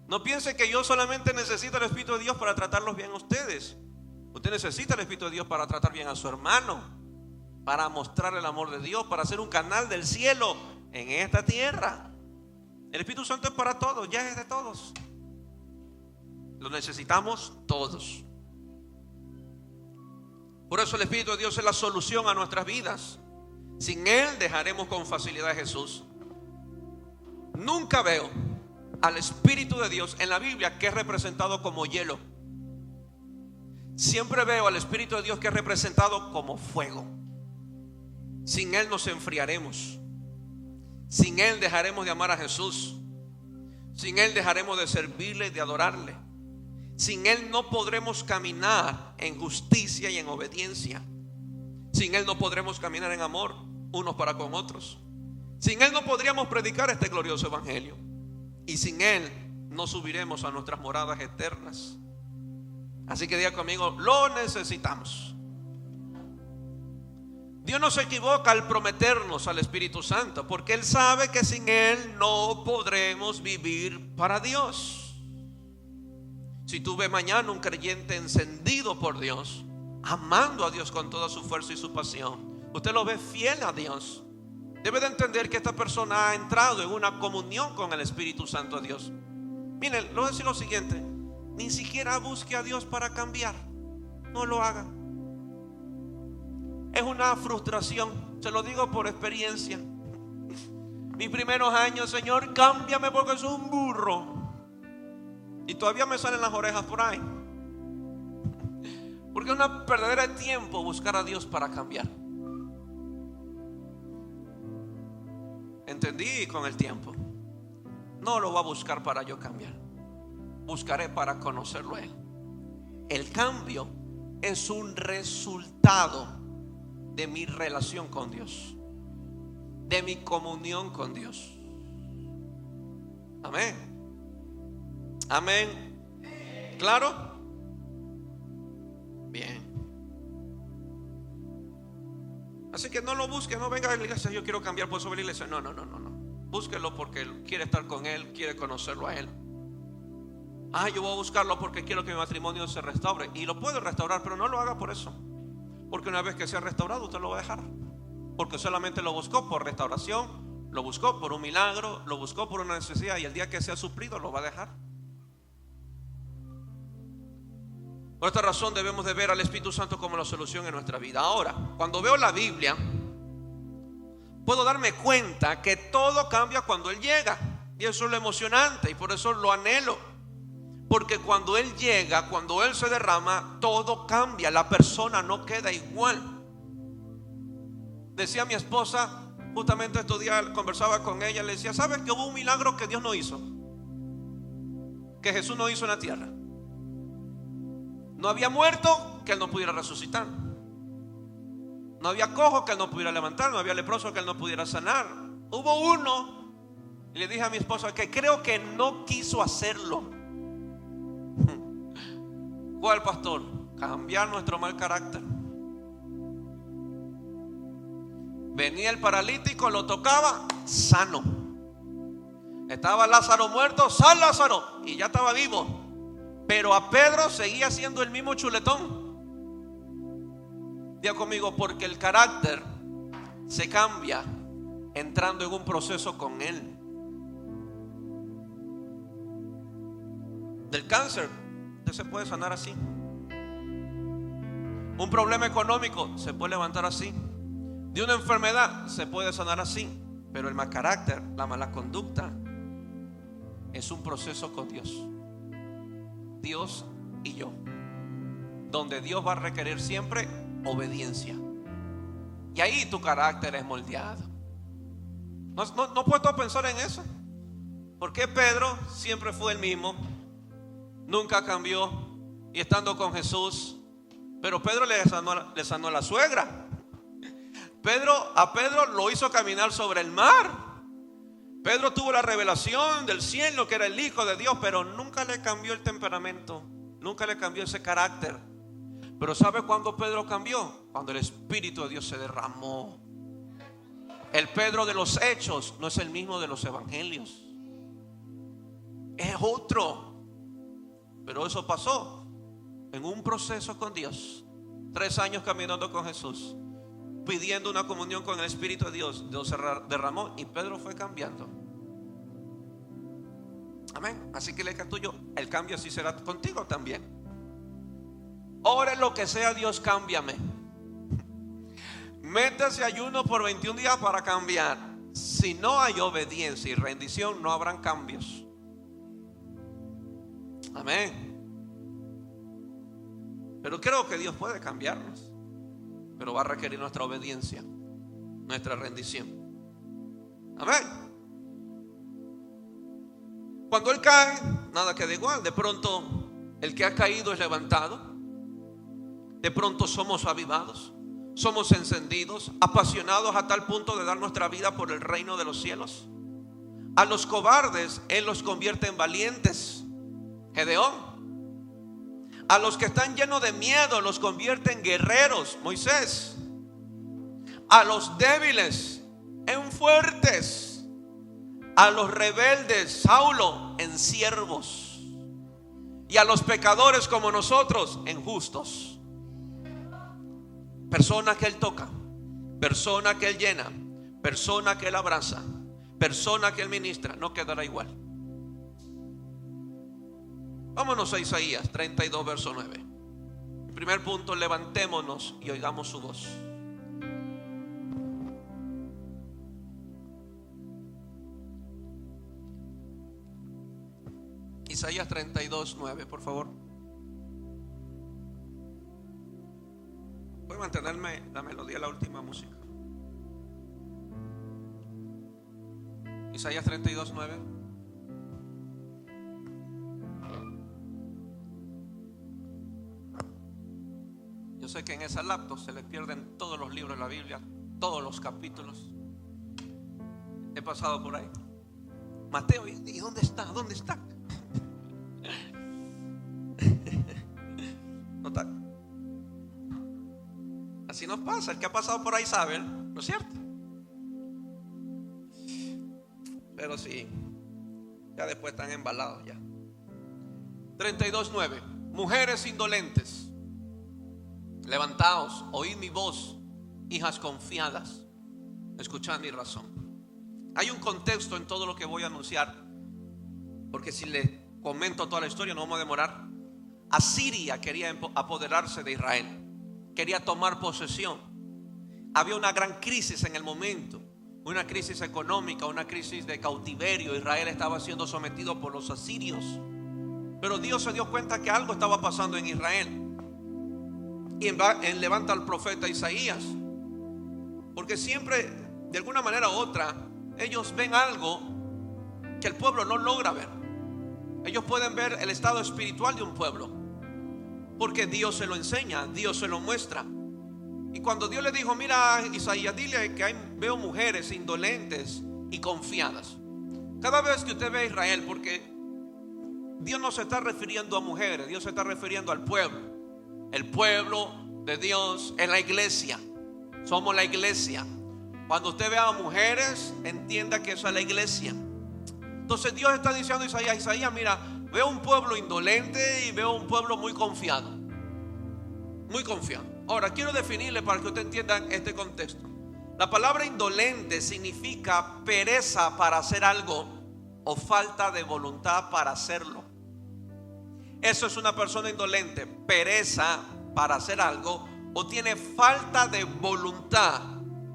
No piense que yo solamente necesito el Espíritu de Dios para tratarlos bien a ustedes. Usted necesita el Espíritu de Dios para tratar bien a su hermano, para mostrarle el amor de Dios, para ser un canal del cielo en esta tierra. El Espíritu Santo es para todos, ya es de todos. Lo necesitamos todos. Por eso el Espíritu de Dios es la solución a nuestras vidas. Sin Él dejaremos con facilidad a Jesús. Nunca veo al Espíritu de Dios en la Biblia que es representado como hielo. Siempre veo al Espíritu de Dios que es representado como fuego. Sin Él nos enfriaremos. Sin Él dejaremos de amar a Jesús. Sin Él dejaremos de servirle y de adorarle. Sin Él no podremos caminar en justicia y en obediencia. Sin Él no podremos caminar en amor unos para con otros. Sin Él no podríamos predicar este glorioso evangelio. Y sin Él no subiremos a nuestras moradas eternas. Así que diga conmigo: lo necesitamos. Dios no se equivoca al prometernos al Espíritu Santo, porque Él sabe que sin Él no podremos vivir para Dios. Si tú ves mañana un creyente encendido por Dios, amando a Dios con toda su fuerza y su pasión, usted lo ve fiel a Dios, debe de entender que esta persona ha entrado en una comunión con el Espíritu Santo de Dios. Miren, le voy a decir lo siguiente: ni siquiera busque a Dios para cambiar. No lo haga. Es una frustración, se lo digo por experiencia. Mis primeros años: Señor, cámbiame porque soy un burro. Y todavía me salen las orejas por ahí. Porque es una perdedera de tiempo buscar a Dios para cambiar. Entendí con el tiempo. No lo voy a buscar para yo cambiar. Buscaré para conocerlo a Él. El cambio es un resultado de mi relación con Dios, de mi comunión con Dios. Amén. Amén. ¿Claro? Bien. Así que no lo busque, no venga a la iglesia, yo quiero cambiar por sobre la iglesia. No. Búsquelo porque Él quiere estar con Él, quiere conocerlo a Él. Yo voy a buscarlo porque quiero que mi matrimonio se restaure. Y lo puede restaurar, pero no lo haga por eso. Porque una vez que sea restaurado, usted lo va a dejar. Porque solamente lo buscó por restauración, lo buscó por un milagro, lo buscó por una necesidad, y el día que sea suplido lo va a dejar. Por esta razón debemos de ver al Espíritu Santo como la solución en nuestra vida. Ahora, cuando veo la Biblia, puedo darme cuenta que todo cambia cuando Él llega. Y eso es lo emocionante, y por eso lo anhelo. Porque cuando Él llega, cuando Él se derrama, todo cambia. La persona no queda igual. Decía mi esposa, justamente estos días conversaba con ella, le decía: ¿sabes que hubo un milagro que Dios no hizo? Que Jesús no hizo en la tierra. No había muerto que Él no pudiera resucitar. No había cojo que Él no pudiera levantar. No había leproso que Él no pudiera sanar. Hubo uno, y le dije a mi esposa, que creo que no quiso hacerlo. ¿Cuál, pastor? Cambiar nuestro mal carácter. Venía el paralítico, lo tocaba, sano. Estaba Lázaro muerto, sal Lázaro, y ya estaba vivo. Pero a Pedro seguía siendo el mismo chuletón. Diga conmigo, porque el carácter se cambia entrando en un proceso con Él. Del cáncer, usted se puede sanar así. Un problema económico se puede levantar así. De una enfermedad se puede sanar así. Pero el mal carácter, la mala conducta, es un proceso con Dios. Dios y yo, donde Dios va a requerir siempre obediencia. Y ahí tu carácter es moldeado. No puedo pensar en eso. Porque Pedro siempre fue el mismo, nunca cambió, y estando con Jesús. Pero Pedro le sanó a la suegra. A Pedro lo hizo caminar sobre el mar. Pedro tuvo la revelación del cielo que era el Hijo de Dios, pero nunca le cambió el temperamento, nunca le cambió ese carácter. Pero ¿sabe cuándo Pedro cambió? Cuando el Espíritu de Dios se derramó. El Pedro de los Hechos no es el mismo de los Evangelios, es otro. Pero eso pasó en un proceso con Dios. 3 años caminando con Jesús, pidiendo una comunión con el Espíritu de Dios. Dios se derramó y Pedro fue cambiando. Amén. Así que el cambio así será contigo también. Ore lo que sea, Dios, cámbiame. Métase ayuno por 21 días para cambiar. Si no hay obediencia y rendición, no habrán cambios. Amén. Pero creo que Dios puede cambiarnos, pero va a requerir nuestra obediencia, nuestra rendición. Amén. Cuando Él cae, nada queda igual. De pronto el que ha caído es levantado. De pronto somos avivados, somos encendidos, apasionados a tal punto de dar nuestra vida por el reino de los cielos. A los cobardes Él los convierte en valientes, Gedeón. A los que están llenos de miedo los convierte en guerreros, Moisés. A los débiles en fuertes. A los rebeldes, Saulo, en siervos. Y a los pecadores como nosotros, en justos. Persona que Él toca, persona que Él llena, persona que Él abraza, persona que Él ministra, no quedará igual. Vámonos a Isaías 32, verso 9. Primer punto, levantémonos y oigamos su voz. Isaías 32:9, por favor. Voy a mantenerme la melodía, la última música. Isaías 32:9. Yo sé que en esa laptop se le pierden todos los libros de la Biblia, todos los capítulos. He pasado por ahí. Mateo, ¿y dónde está? ¿Dónde está? No está. Así nos pasa. El que ha pasado por ahí sabe, ¿no es cierto? Pero sí, ya después están embalados ya. 32:9. Mujeres indolentes, levantaos, oíd mi voz, hijas confiadas, escuchad mi razón. Hay un contexto en todo lo que voy a anunciar, porque si les comento toda la historia no vamos a demorar. Asiria quería apoderarse de Israel, quería tomar posesión. Había una gran crisis en el momento, una crisis económica, una crisis de cautiverio. Israel estaba siendo sometido por los asirios, pero Dios se dio cuenta que algo estaba pasando en Israel y levanta al profeta Isaías, porque siempre, de alguna manera u otra, ellos ven algo que el pueblo no logra ver. Ellos pueden ver el estado espiritual de un pueblo, porque Dios se lo enseña, Dios se lo muestra. Y cuando Dios le dijo: mira, Isaías, dile que veo mujeres indolentes y confiadas. Cada vez que usted ve a Israel, porque Dios no se está refiriendo a mujeres, Dios se está refiriendo al pueblo. El pueblo de Dios es la iglesia. Somos la iglesia. Cuando usted vea a mujeres, entienda que esa es la iglesia. Entonces Dios está diciendo a Isaías: Isaías, mira, veo un pueblo indolente y veo un pueblo muy confiado. Muy confiado. Ahora quiero definirle para que usted entienda este contexto. La palabra indolente significa pereza para hacer algo o falta de voluntad para hacerlo. Eso es una persona indolente, pereza para hacer algo o tiene falta de voluntad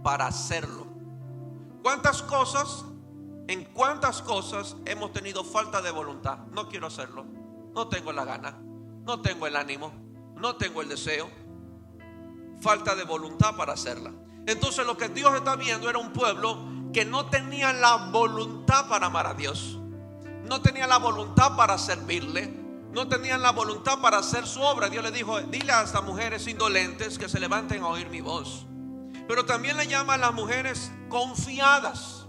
para hacerlo. ¿En cuántas cosas hemos tenido falta de voluntad? No quiero hacerlo, no tengo la gana, no tengo el ánimo, no tengo el deseo. Falta de voluntad para hacerla. Entonces lo que Dios está viendo era un pueblo que no tenía la voluntad para amar a Dios, no tenía la voluntad para servirle, no tenían la voluntad para hacer su obra. Dios le dijo: dile a estas mujeres indolentes que se levanten a oír mi voz. Pero también le llama a las mujeres confiadas.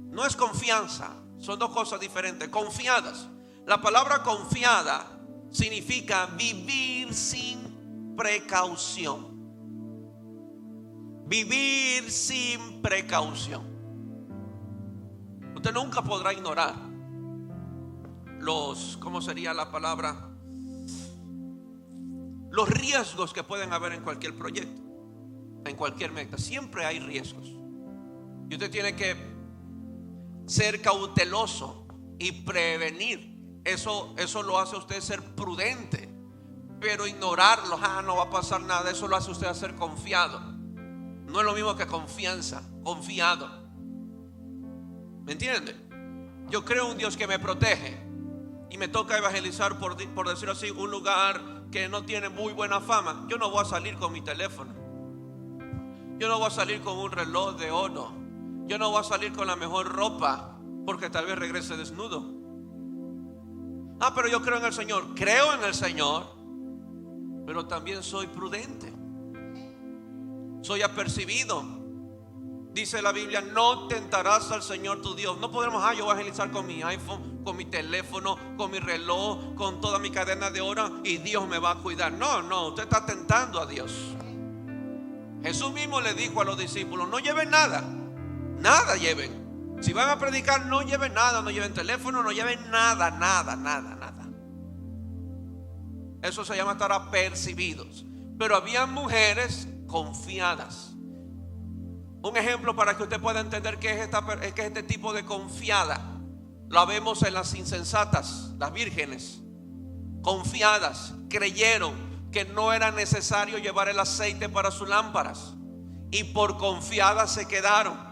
No es confianza, son dos cosas diferentes. Confiadas. La palabra confiada significa vivir sin precaución. Vivir sin precaución. Usted nunca podrá ignorar ¿cómo sería la palabra? Los riesgos que pueden haber en cualquier proyecto, en cualquier meta. Siempre hay riesgos. Y usted tiene que ser cauteloso y prevenir. Eso lo hace a usted ser prudente. Pero ignorarlo, no va a pasar nada, eso lo hace usted a ser confiado. No es lo mismo que confianza, confiado. ¿Me entiende? Yo creo en un Dios que me protege y me toca evangelizar, por decirlo así, un lugar que no tiene muy buena fama. Yo no voy a salir con mi teléfono, yo no voy a salir con un reloj de oro, yo no voy a salir con la mejor ropa, porque tal vez regrese desnudo. Pero yo creo en el Señor. Creo en el Señor, pero también soy prudente, soy apercibido. Dice la Biblia: no tentarás al Señor tu Dios. No podremos, yo voy a evangelizar con mi iPhone, con mi teléfono, con mi reloj, con toda mi cadena de oro, y Dios me va a cuidar. No, usted está tentando a Dios. Jesús mismo le dijo a los discípulos: no lleven nada, nada lleven. Si van a predicar, no lleven nada, no lleven teléfono, no lleven nada. Eso se llama estar apercibidos. Pero había mujeres confiadas. Un ejemplo para que usted pueda entender qué es este tipo de confiada. La vemos en las insensatas, las vírgenes. Confiadas, creyeron que no era necesario llevar el aceite para sus lámparas, y por confiadas se quedaron.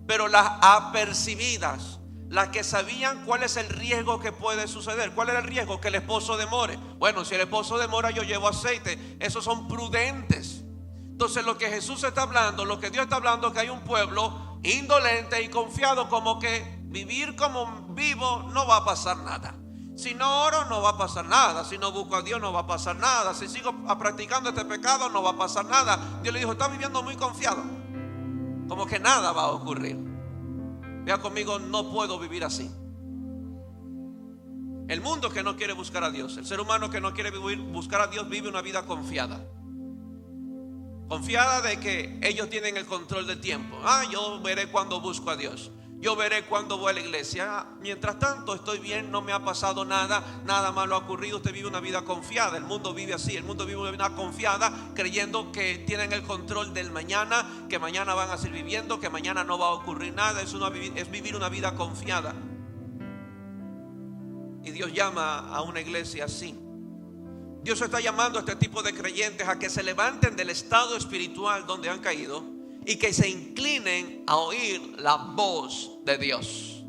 Pero las apercibidas, las que sabían cuál es el riesgo que puede suceder. ¿Cuál era el riesgo? Que el esposo demore. Bueno, si el esposo demora, yo llevo aceite. Esos son prudentes. Entonces lo que Jesús está hablando, lo que Dios está hablando, es que hay un pueblo indolente y confiado, como que vivir como vivo no va a pasar nada. Si no oro no va a pasar nada. Si no busco a Dios no va a pasar nada. Si sigo practicando este pecado no va a pasar nada. Dios le dijo, está viviendo muy confiado, como que nada va a ocurrir. Vea conmigo, no puedo vivir así. El mundo que no quiere buscar a Dios, el ser humano que no quiere buscar a Dios, vive una vida confiada. Confiada de que ellos tienen el control del tiempo. Yo veré cuando busco a Dios. Yo veré cuando voy a la iglesia. Mientras tanto estoy bien, no me ha pasado nada, nada malo ha ocurrido. Usted vive una vida confiada. El mundo vive así. El mundo vive una vida confiada, creyendo que tienen el control del mañana, que mañana van a seguir viviendo, que mañana no va a ocurrir nada. Es vivir una vida confiada. Y Dios llama a una iglesia así. Dios está llamando a este tipo de creyentes a que se levanten del estado espiritual donde han caído y que se inclinen a oír la voz de Dios.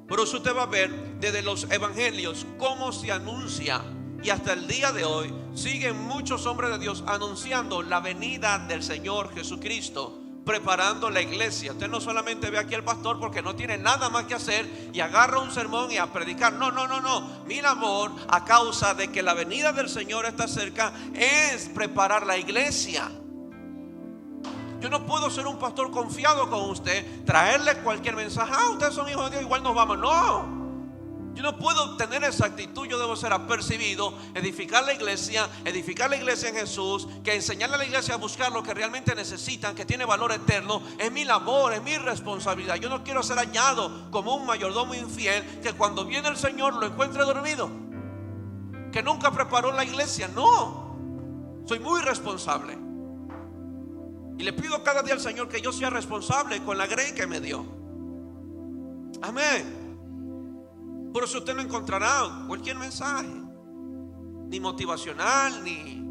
Por eso usted va a ver desde los evangelios cómo se anuncia, y hasta el día de hoy siguen muchos hombres de Dios anunciando la venida del Señor Jesucristo, preparando la iglesia. Usted no solamente ve aquí al pastor porque no tiene nada más que hacer y agarra un sermón y a predicar. No. Mi labor, a causa de que la venida del Señor está cerca, es preparar la iglesia. Yo no puedo ser un pastor confiado con usted, traerle cualquier mensaje. Ustedes son hijos de Dios, igual nos vamos. No, yo no puedo tener esa actitud. Yo debo ser apercibido, edificar la iglesia en Jesús, que enseñarle a la iglesia a buscar lo que realmente necesitan, que tiene valor eterno. Es mi labor, es mi responsabilidad. Yo no quiero ser hallado como un mayordomo infiel, que cuando viene el Señor lo encuentre dormido, que nunca preparó la iglesia. No, soy muy responsable. Y le pido cada día al Señor que yo sea responsable con la grey que me dio. Amén. Por eso usted no encontrará cualquier mensaje, ni motivacional, ni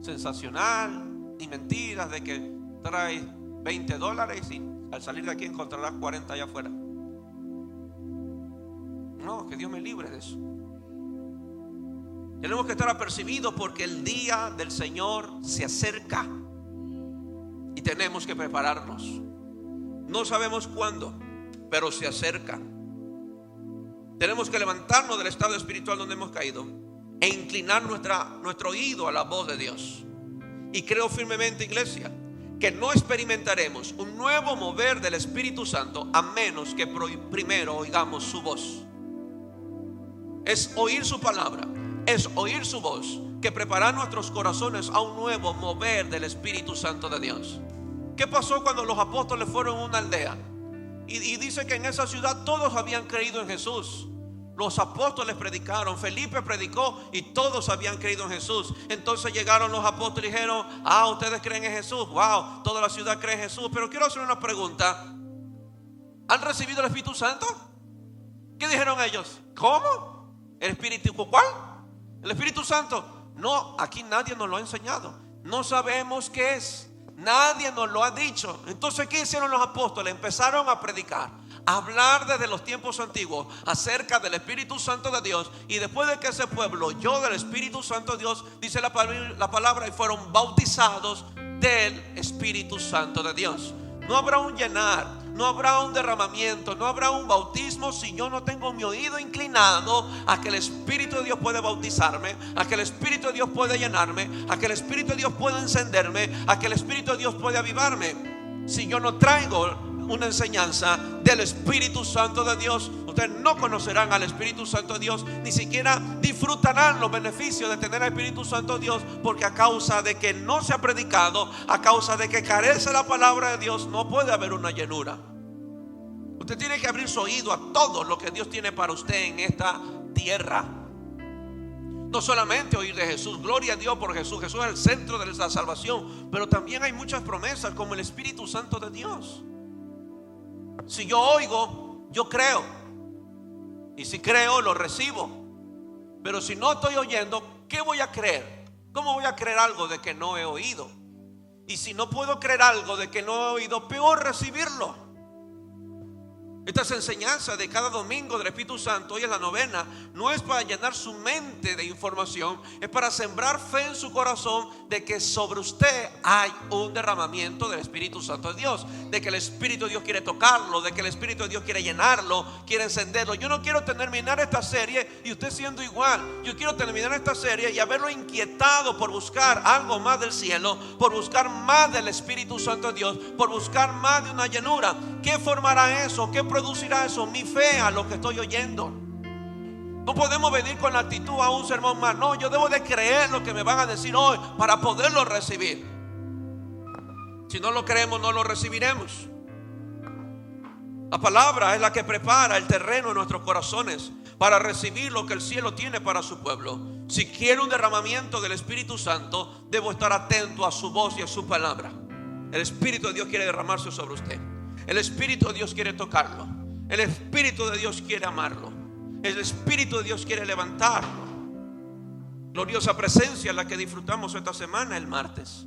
sensacional, ni mentiras de que trae $20 y al salir de aquí encontrarás 40 allá afuera. No, que Dios me libre de eso. Tenemos que estar apercibidos porque el día del Señor se acerca. Y tenemos que prepararnos. No sabemos cuándo, pero se acerca. Tenemos que levantarnos del estado espiritual donde hemos caído e inclinar nuestro oído a la voz de Dios. Y creo firmemente, iglesia, que no experimentaremos un nuevo mover del Espíritu Santo a menos que primero oigamos su voz. Es oír su palabra, es oír su voz, que prepara nuestros corazones a un nuevo mover del Espíritu Santo de Dios. ¿Qué pasó cuando los apóstoles fueron a una aldea? Y dice que en esa ciudad todos habían creído en Jesús. Los apóstoles predicaron, Felipe predicó y todos habían creído en Jesús. Entonces llegaron los apóstoles y dijeron: ustedes creen en Jesús, wow, toda la ciudad cree en Jesús. Pero quiero hacer una pregunta: ¿han recibido el Espíritu Santo? ¿Qué dijeron ellos? ¿Cómo? ¿El Espíritu cuál? ¿El Espíritu Santo? No, aquí nadie nos lo ha enseñado. No sabemos qué es. Nadie nos lo ha dicho. Entonces, ¿qué hicieron los apóstoles? Empezaron a predicar, a hablar desde los tiempos antiguos acerca del Espíritu Santo de Dios. Y después de que ese pueblo oyó del Espíritu Santo de Dios, dice la palabra, y fueron bautizados del Espíritu Santo de Dios. No habrá un llenar, no habrá un derramamiento, no habrá un bautismo si yo no tengo mi oído inclinado a que el Espíritu de Dios puede bautizarme, a que el Espíritu de Dios puede llenarme, a que el Espíritu de Dios puede encenderme, a que el Espíritu de Dios puede avivarme. Si yo no traigo una enseñanza del Espíritu Santo de Dios, ustedes no conocerán al Espíritu Santo de Dios, ni siquiera disfrutarán los beneficios de tener al Espíritu Santo de Dios, porque a causa de que no se ha predicado, a causa de que carece la palabra de Dios, no puede haber una llenura. Usted tiene que abrir su oído a todo lo que Dios tiene para usted en esta tierra. No solamente oír de Jesús, gloria a Dios por Jesús, Jesús es el centro de la salvación, pero también hay muchas promesas como el Espíritu Santo de Dios. Si yo oigo, yo creo, y si creo, lo recibo. Pero si no estoy oyendo, ¿qué voy a creer? ¿Cómo voy a creer algo de que no he oído? Y si no puedo creer algo de que no he oído, peor recibirlo. Estas enseñanzas de cada domingo del Espíritu Santo, hoy es la novena, no es para llenar su mente de información, es para sembrar fe en su corazón de que sobre usted hay un derramamiento del Espíritu Santo de Dios, de que el Espíritu de Dios quiere tocarlo, de que el Espíritu de Dios quiere llenarlo, quiere encenderlo. Yo no quiero terminar esta serie y usted siendo igual. Yo quiero terminar esta serie y haberlo inquietado por buscar algo más del cielo, por buscar más del Espíritu Santo de Dios, por buscar más de una llenura. ¿Qué formará eso? ¿Qué producirá eso? Mi fe a lo que estoy oyendo. No podemos venir con la actitud a un sermón más. No, yo debo de creer lo que me van a decir hoy para poderlo recibir. Si no lo creemos, no lo recibiremos. La palabra es la que prepara el terreno en nuestros corazones para recibir lo que el cielo tiene para su pueblo. Si quiero un derramamiento del Espíritu Santo, debo estar atento a su voz y a su palabra. El Espíritu de Dios quiere derramarse sobre usted. El Espíritu de Dios quiere tocarlo. El Espíritu de Dios quiere amarlo. El Espíritu de Dios quiere levantarlo. Gloriosa presencia la que disfrutamos esta semana, el martes.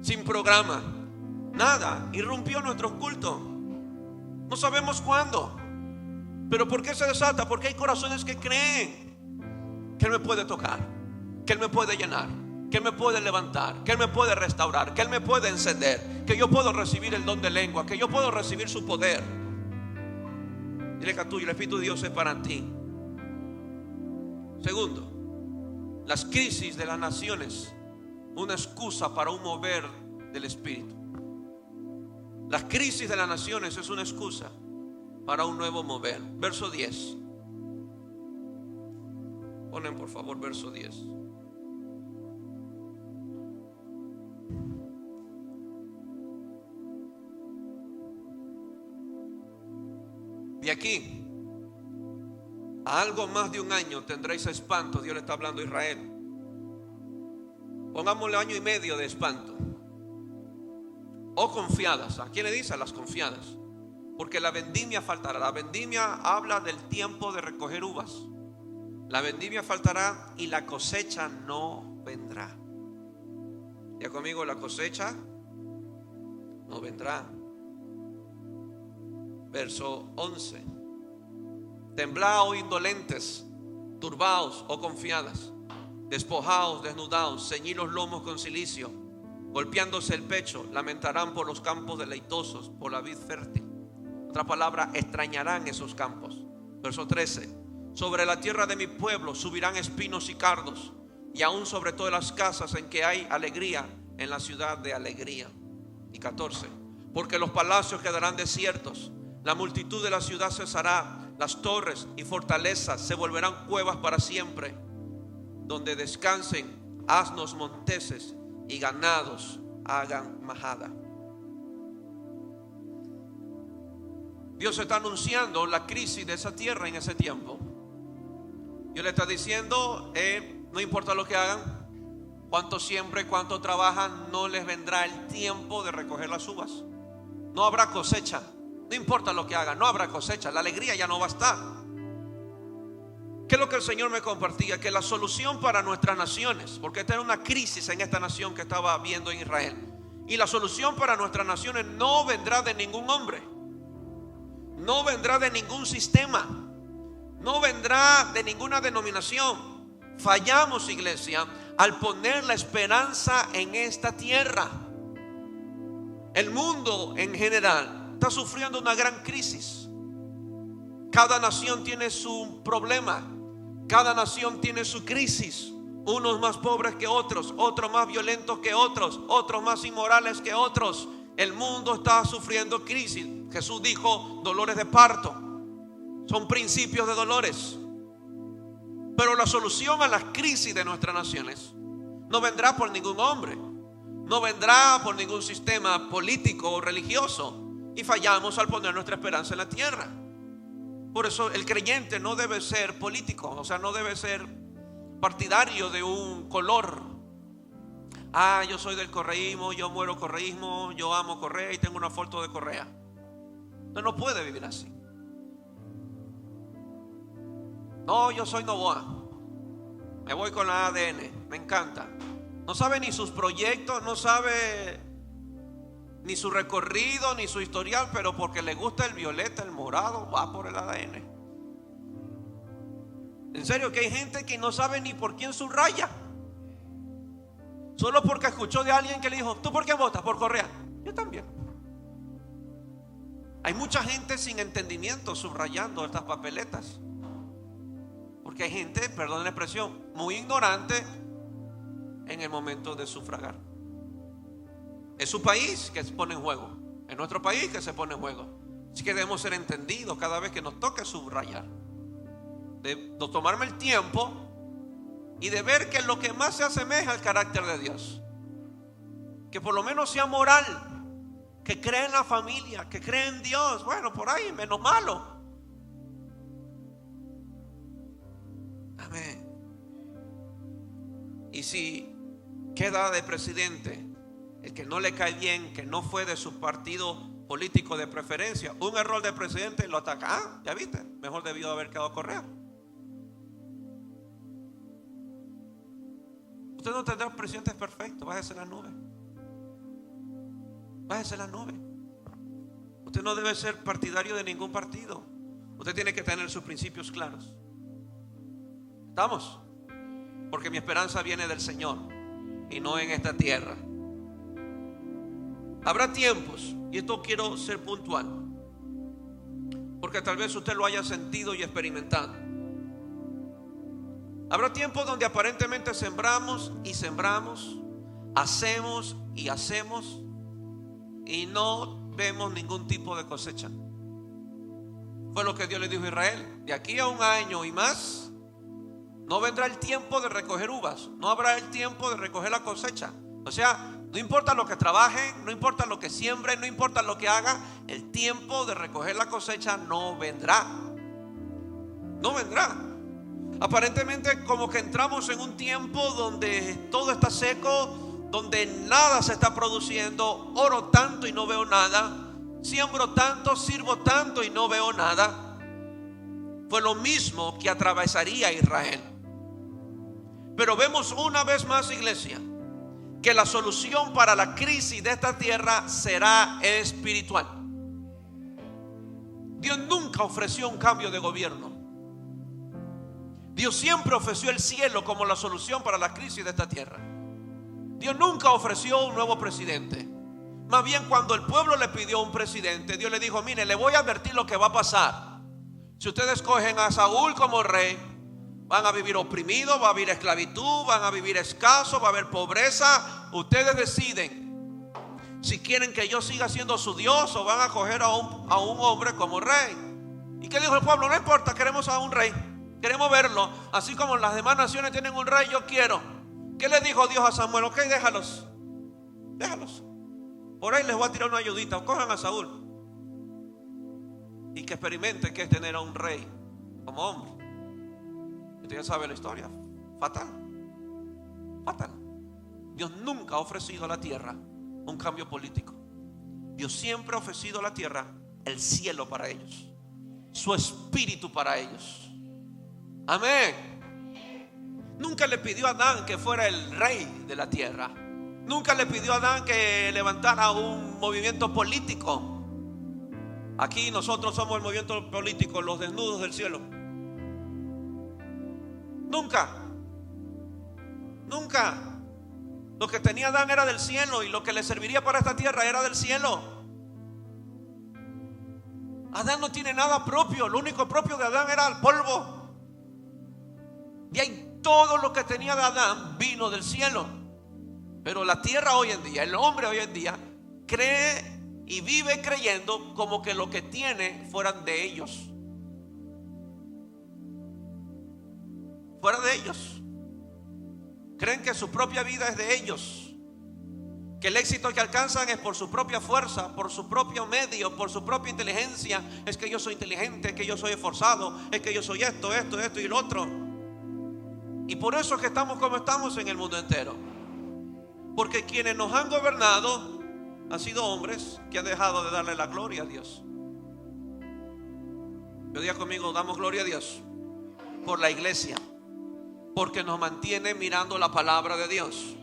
Sin programa, nada, irrumpió nuestro culto. No sabemos cuándo. Pero ¿por qué se desata? Porque hay corazones que creen que Él me puede tocar, que Él me puede llenar, que Él me puede levantar, que Él me puede restaurar, que Él me puede encender, que yo puedo recibir el don de lengua, que yo puedo recibir su poder. Dile que a tuyo, el Espíritu de Dios es para ti. Segundo, las crisis de las naciones, una excusa para un mover del Espíritu. Las crisis de las naciones es una excusa para un nuevo mover. Verso 10. Ponen por favor verso 10. De aquí a algo más de un año tendréis espanto. Dios le está hablando a Israel. Pongámosle año y medio de espanto. O confiadas. ¿A quién le dice? A las confiadas. Porque la vendimia faltará. La vendimia habla del tiempo de recoger uvas. La vendimia faltará y la cosecha no vendrá. Ya conmigo, la cosecha no vendrá. Verso 11. Temblad, oh indolentes, turbaos, oh confiadas, despojaos, desnudaos, ceñid los lomos con cilicio, golpeándose el pecho, lamentarán por los campos deleitosos, por la vid fértil. Otra palabra, extrañarán esos campos. Verso 13. Sobre la tierra de mi pueblo subirán espinos y cardos, y aún sobre todas las casas en que hay alegría, en la ciudad de alegría. Y 14. Porque los palacios quedarán desiertos, la multitud de la ciudad cesará, las torres y fortalezas se volverán cuevas para siempre, donde descansen asnos monteses y ganados hagan majada. Dios está anunciando la crisis de esa tierra en ese tiempo. Dios le está diciendo, no importa lo que hagan, cuánto siembren, cuánto trabajan, no les vendrá el tiempo de recoger las uvas. No habrá cosecha. No importa lo que hagan, no habrá cosecha. La alegría ya no va a estar. ¿Qué es lo que el Señor me compartía? Que la solución para nuestras naciones, porque esta era una crisis en esta nación que estaba viendo en Israel, y la solución para nuestras naciones no vendrá de ningún hombre, no vendrá de ningún sistema, no vendrá de ninguna denominación. Fallamos, iglesia, al poner la esperanza en esta tierra. El mundo en general está sufriendo una gran crisis. Cada nación tiene su problema. Cada nación tiene su crisis. Unos más pobres que otros, otros más violentos que otros, otros más inmorales que otros. El mundo está sufriendo crisis. Jesús dijo dolores de parto. Son principios de dolores. Pero la solución a las crisis de nuestras naciones no vendrá por ningún hombre, no vendrá por ningún sistema político o religioso. Y fallamos al poner nuestra esperanza en la tierra. Por eso el creyente no debe ser político, o sea, no debe ser partidario de un color. Yo soy del correísmo, yo muero correísmo, yo amo Correa y tengo una foto de Correa. No puede vivir así. No, yo soy Novoa, me voy con la ADN, me encanta. No sabe ni sus proyectos, no sabe ni su recorrido, ni su historial, pero porque le gusta el violeta, el morado, va por el ADN. En serio que hay gente que no sabe ni por quién subraya, solo porque escuchó de alguien que le dijo: ¿tú por qué votas? Por Correa. Yo también. Hay mucha gente sin entendimiento subrayando estas papeletas, porque hay gente, perdón la expresión, muy ignorante en el momento de sufragar. Es su país que se pone en juego, es nuestro país que se pone en juego. Así que debemos ser entendidos cada vez que nos toque subrayar, de tomarme el tiempo y de ver que lo que más se asemeja al carácter de Dios, que por lo menos sea moral, que cree en la familia, que cree en Dios. Bueno, por ahí menos malo. Amén. Y si queda de presidente el que no le cae bien, que no fue de su partido político de preferencia, un error de presidente, lo ataca. Ah, ya viste, mejor debió haber quedado Correa. Usted no tendrá presidentes perfectos, bájese en la nube. Bájese en la nube. Usted no debe ser partidario de ningún partido. Usted tiene que tener sus principios claros. ¿Estamos? Porque mi esperanza viene del Señor y no en esta tierra. Habrá tiempos, y esto quiero ser puntual, porque tal vez usted lo haya sentido y experimentado. Habrá tiempos donde aparentemente sembramos y sembramos, hacemos y hacemos, y no vemos ningún tipo de cosecha. Fue lo que Dios le dijo a Israel: de aquí a un año y más no vendrá el tiempo de recoger uvas, no habrá el tiempo de recoger la cosecha. O sea, no importa lo que trabajen, no importa lo que siembren, no importa lo que hagan, el tiempo de recoger la cosecha no vendrá. No vendrá. Aparentemente como que entramos en un tiempo donde todo está seco, donde nada se está produciendo. Oro tanto y no veo nada, siembro tanto, sirvo tanto y no veo nada. Fue lo mismo que atravesaría Israel. Pero vemos una vez más, iglesia, que la solución para la crisis de esta tierra será espiritual. Dios nunca ofreció un cambio de gobierno. Dios siempre ofreció el cielo como la solución para la crisis de esta tierra. Dios nunca ofreció un nuevo presidente. Más bien, cuando el pueblo le pidió un presidente, Dios le dijo: mire, le voy a advertir lo que va a pasar. Si ustedes escogen a Saúl como rey, van a vivir oprimidos, va a haber esclavitud, van a vivir escasos, va a haber pobreza. Ustedes deciden si quieren que yo siga siendo su Dios o van a coger a un hombre como rey. ¿Y qué dijo el pueblo? No importa, queremos a un rey, queremos verlo. Así como las demás naciones tienen un rey, yo quiero. ¿Qué le dijo Dios a Samuel? Ok, déjalos. Por ahí les voy a tirar una ayudita. O cojan a Saúl y que experimenten que es tener a un rey como hombre. Usted ya sabe la historia. Fatal. Dios nunca ha ofrecido a la tierra un cambio político. Dios siempre ha ofrecido a la tierra el cielo para ellos, su espíritu para ellos. Amén. Nunca le pidió a Adán que fuera el rey de la tierra. Nunca le pidió a Adán que levantara un movimiento político. Aquí nosotros somos el movimiento político, los desnudos del cielo. Nunca. Lo que tenía Adán era del cielo, y lo que le serviría para esta tierra era del cielo. Adán no tiene nada propio. Lo único propio de Adán era el polvo. Y ahí todo lo que tenía de Adán vino del cielo. Pero la tierra hoy en día, el hombre hoy en día, cree y vive creyendo como que lo que tiene fueran de ellos. Fuera de ellos. Creen que su propia vida es de ellos, que el éxito que alcanzan es por su propia fuerza, por su propio medio, por su propia inteligencia. Es que yo soy inteligente, es que yo soy esforzado, es que yo soy esto y lo otro. Y por eso es que estamos como estamos en el mundo entero, porque quienes nos han gobernado han sido hombres que han dejado de darle la gloria a Dios. Yo diga conmigo: damos gloria a Dios por la iglesia, porque nos mantiene mirando la palabra de Dios.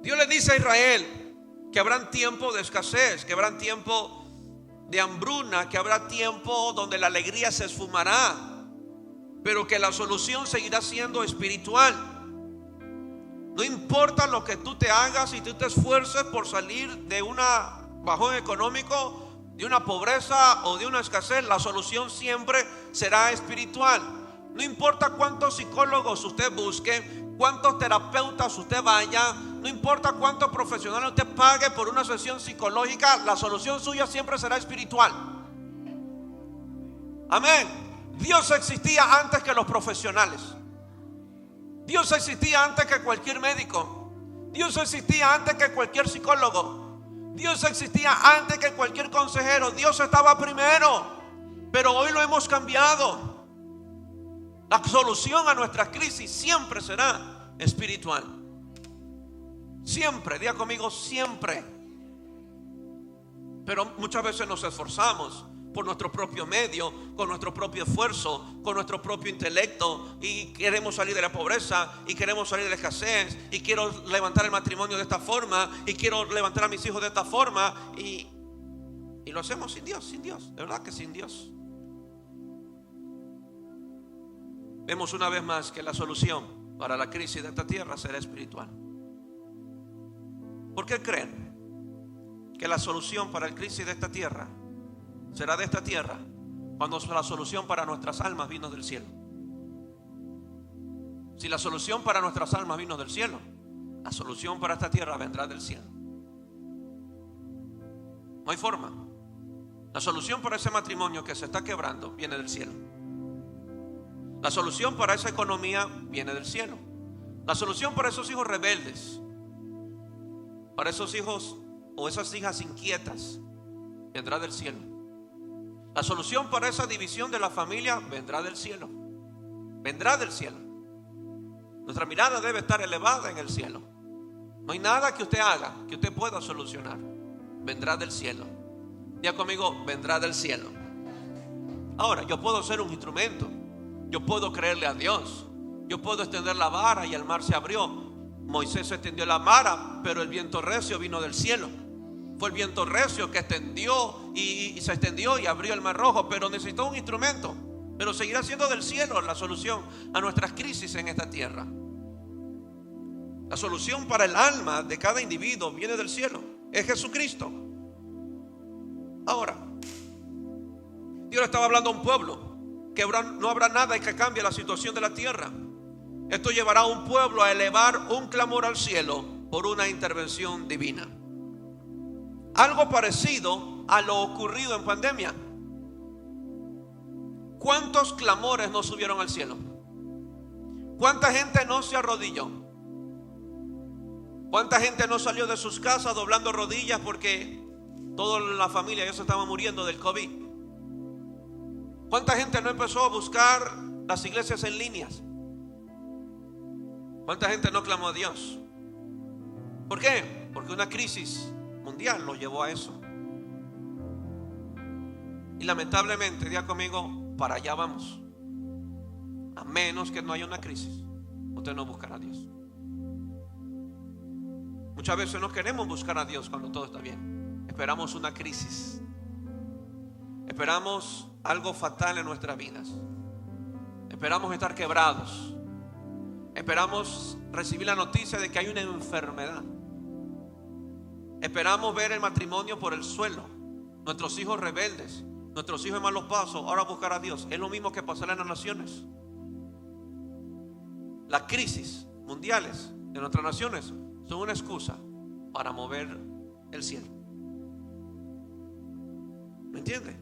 Dios le dice a Israel que habrán tiempo de escasez, que habrán tiempo de hambruna, que habrá tiempo donde la alegría se esfumará, pero que la solución seguirá siendo espiritual. No importa lo que tú te hagas y tú te esfuerces por salir de un bajón económico, de una pobreza o de una escasez, la solución siempre será espiritual. No importa cuántos psicólogos usted busque, cuántos terapeutas usted vaya, no importa cuántos profesionales usted pague por una sesión psicológica, la solución suya siempre será espiritual. Amén. Dios existía antes que los profesionales. Dios existía antes que cualquier médico. Dios existía antes que cualquier psicólogo. Dios existía antes que cualquier consejero. Dios estaba primero, pero hoy lo hemos cambiado. La solución a nuestras crisis siempre será espiritual. Siempre, diga conmigo, siempre. Pero muchas veces nos esforzamos por nuestro propio medio, con nuestro propio esfuerzo, con nuestro propio intelecto, y queremos salir de la pobreza, y queremos salir de la escasez, y quiero levantar el matrimonio de esta forma, y quiero levantar a mis hijos de esta forma, y lo hacemos sin Dios, de verdad que sin Dios. Vemos una vez más que la solución para la crisis de esta tierra será espiritual. ¿Por qué creen que la solución para la crisis de esta tierra será de esta tierra, cuando la solución para nuestras almas vino del cielo? Si la solución para nuestras almas vino del cielo, la solución para esta tierra vendrá del cielo. No hay forma. La solución para ese matrimonio que se está quebrando viene del cielo. La solución para esa economía viene del cielo. La solución para esos hijos rebeldes, para esos hijos o esas hijas inquietas, vendrá del cielo. La solución para esa división de la familia vendrá del cielo. Vendrá del cielo. Nuestra mirada debe estar elevada en el cielo. No hay nada que usted haga que usted pueda solucionar. Vendrá del cielo. Diga conmigo, vendrá del cielo. Ahora, yo puedo ser un instrumento. Yo puedo creerle a Dios. Yo puedo extender la vara y el mar se abrió. Moisés extendió la vara, pero el viento recio vino del cielo. Fue el viento recio que extendió y se extendió y abrió el mar rojo, pero necesitó un instrumento. Pero seguirá siendo del cielo la solución a nuestras crisis en esta tierra. La solución para el alma de cada individuo viene del cielo. Es Jesucristo. Ahora, Dios le estaba hablando a un pueblo que no habrá nada que cambie la situación de la tierra. Esto llevará a un pueblo a elevar un clamor al cielo por una intervención divina. Algo parecido a lo ocurrido en pandemia. ¿Cuántos clamores no subieron al cielo? ¿Cuánta gente no se arrodilló? ¿Cuánta gente no salió de sus casas doblando rodillas porque toda la familia ya se estaba muriendo del COVID? ¿Cuánta gente no empezó a buscar las iglesias en líneas? ¿Cuánta gente no clamó a Dios? ¿Por qué? Porque una crisis mundial lo llevó a eso. Y lamentablemente, diga conmigo, para allá vamos. A menos que no haya una crisis, usted no buscará a Dios. Muchas veces no queremos buscar a Dios cuando todo está bien. Esperamos una crisis. Esperamos algo fatal en nuestras vidas. Esperamos estar quebrados. Esperamos recibir la noticia de que hay una enfermedad. Esperamos ver el matrimonio por el suelo. Nuestros hijos rebeldes, nuestros hijos en malos pasos. Ahora buscar a Dios. Es lo mismo que pasará en las naciones. Las crisis mundiales de nuestras naciones son una excusa para mover el cielo. ¿Me entiende?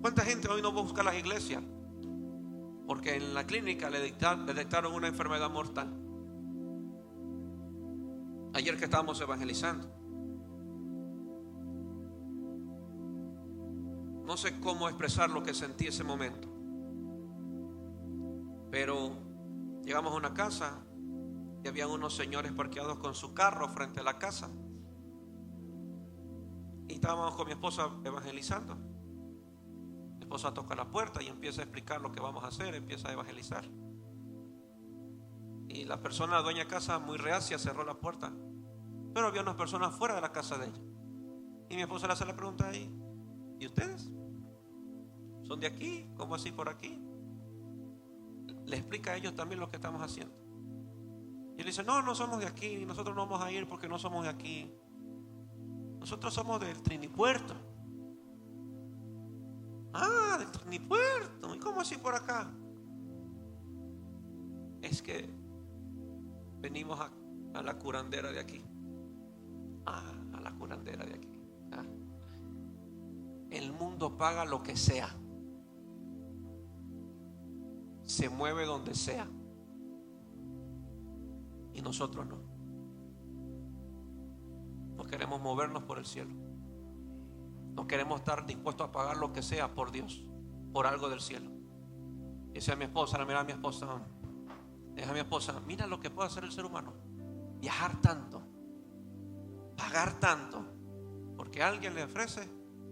¿Cuánta gente hoy no busca las iglesias? Porque en la clínica le detectaron una enfermedad mortal. Ayer que estábamos evangelizando, no sé cómo expresar lo que sentí ese momento, pero llegamos a una casa y habían unos señores parqueados con su carro frente a la casa. Y estábamos con mi esposa evangelizando. Mi esposa toca la puerta y empieza a explicar lo que vamos a hacer, empieza a evangelizar. Y la persona, la dueña de casa, muy reacia, cerró la puerta. pero había unas personas fuera de la casa de ella. Y mi esposa le hace la pregunta ahí: ¿y ustedes? ¿Son de aquí? ¿Cómo así por aquí? Le explica a ellos también lo que estamos haciendo. Y él dice: no, no somos de aquí, nosotros no vamos a ir porque no somos de aquí. Nosotros somos del Trinipuerto. Ah, del Trinipuerto. ¿Y cómo así por acá? Es que venimos a la curandera de aquí. Ah, a la curandera de aquí. Ah. El mundo paga lo que sea, se mueve donde sea, y nosotros no. No queremos movernos por el cielo. No queremos estar dispuestos a pagar lo que sea por Dios, por algo del cielo. Y decía mi esposa, mira a mi esposa, deja a mi esposa, mira lo que puede hacer el ser humano: viajar tanto, pagar tanto, porque alguien le ofrece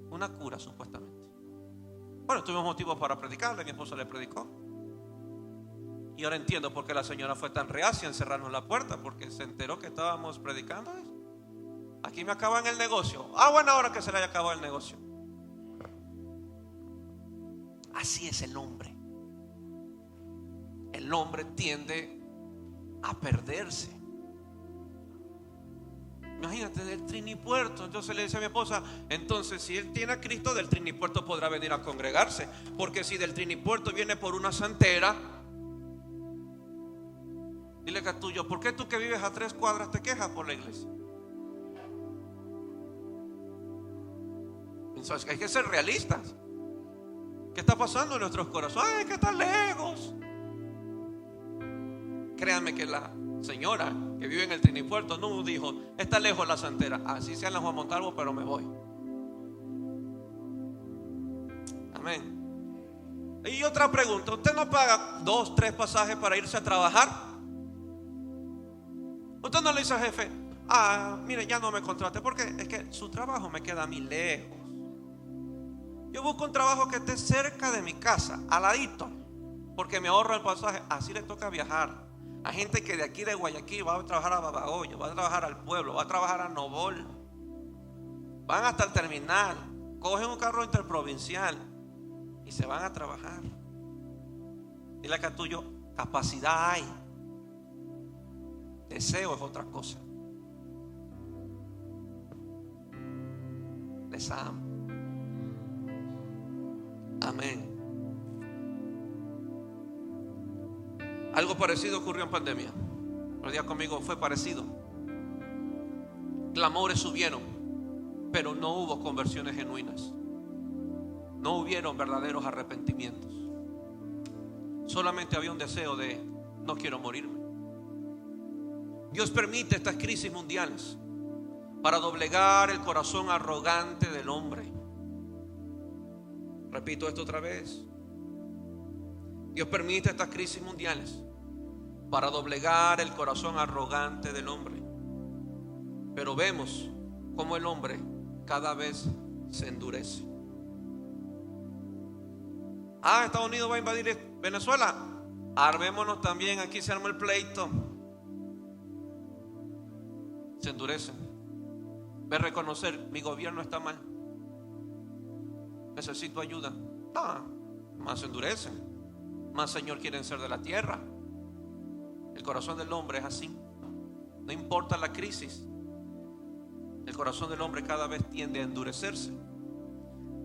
una cura supuestamente. Bueno, tuvimos motivos para predicarle, mi esposa le predicó. Y ahora entiendo por qué la señora fue tan reacia en cerrarnos la puerta, porque se enteró que estábamos predicando. Aquí me acaban el negocio. Buena hora que se le haya acabado el negocio. Así es el hombre. El hombre tiende a perderse. Imagínate, del Trinipuerto. Entonces le dice a mi esposa: entonces si él tiene a Cristo, del Trinipuerto podrá venir a congregarse, porque si del Trinipuerto viene por una santera, dile que tuyo, ¿por qué tú que vives a 3 cuadras te quejas por la iglesia? Entonces, hay que ser realistas. ¿Qué está pasando en nuestros corazones? ¡Ay, que están lejos! Créanme que la señora que vive en el Trinipuerto no dijo: está lejos la santera, así sea en la Juan Montalvo, pero me voy. Amén. Y otra pregunta: ¿usted no paga 2, 3 pasajes para irse a trabajar? Usted no le dice al jefe: mire, ya no me contrate porque es que su trabajo me queda a mí lejos. Yo busco un trabajo que esté cerca de mi casa, al ladito, porque me ahorro el pasaje. Así le toca viajar a gente que de aquí de Guayaquil va a trabajar a Babahoyo, va a trabajar al pueblo, va a trabajar a Novol, van hasta el terminal, cogen un carro interprovincial y se van a trabajar. Dile acá tuyo: capacidad hay, deseo es otra cosa. Les amo. Amén. Algo parecido ocurrió en pandemia. Los días conmigo fue parecido. Clamores subieron, pero no hubo conversiones genuinas. No hubieron verdaderos arrepentimientos. Solamente había un deseo de: no quiero morirme. Dios permite estas crisis mundiales para doblegar el corazón arrogante del hombre. Repito esto otra vez: Dios permite estas crisis mundiales para doblegar el corazón arrogante del hombre. Pero vemos cómo el hombre cada vez se endurece. Estados Unidos va a invadir Venezuela. Armémonos también, aquí se arma el pleito. Se endurecen. Ve reconocer: mi gobierno está mal, necesito ayuda. Más se endurecen, más Señor quieren ser de la tierra. El corazón del hombre es así. No importa la crisis, el corazón del hombre cada vez tiende a endurecerse.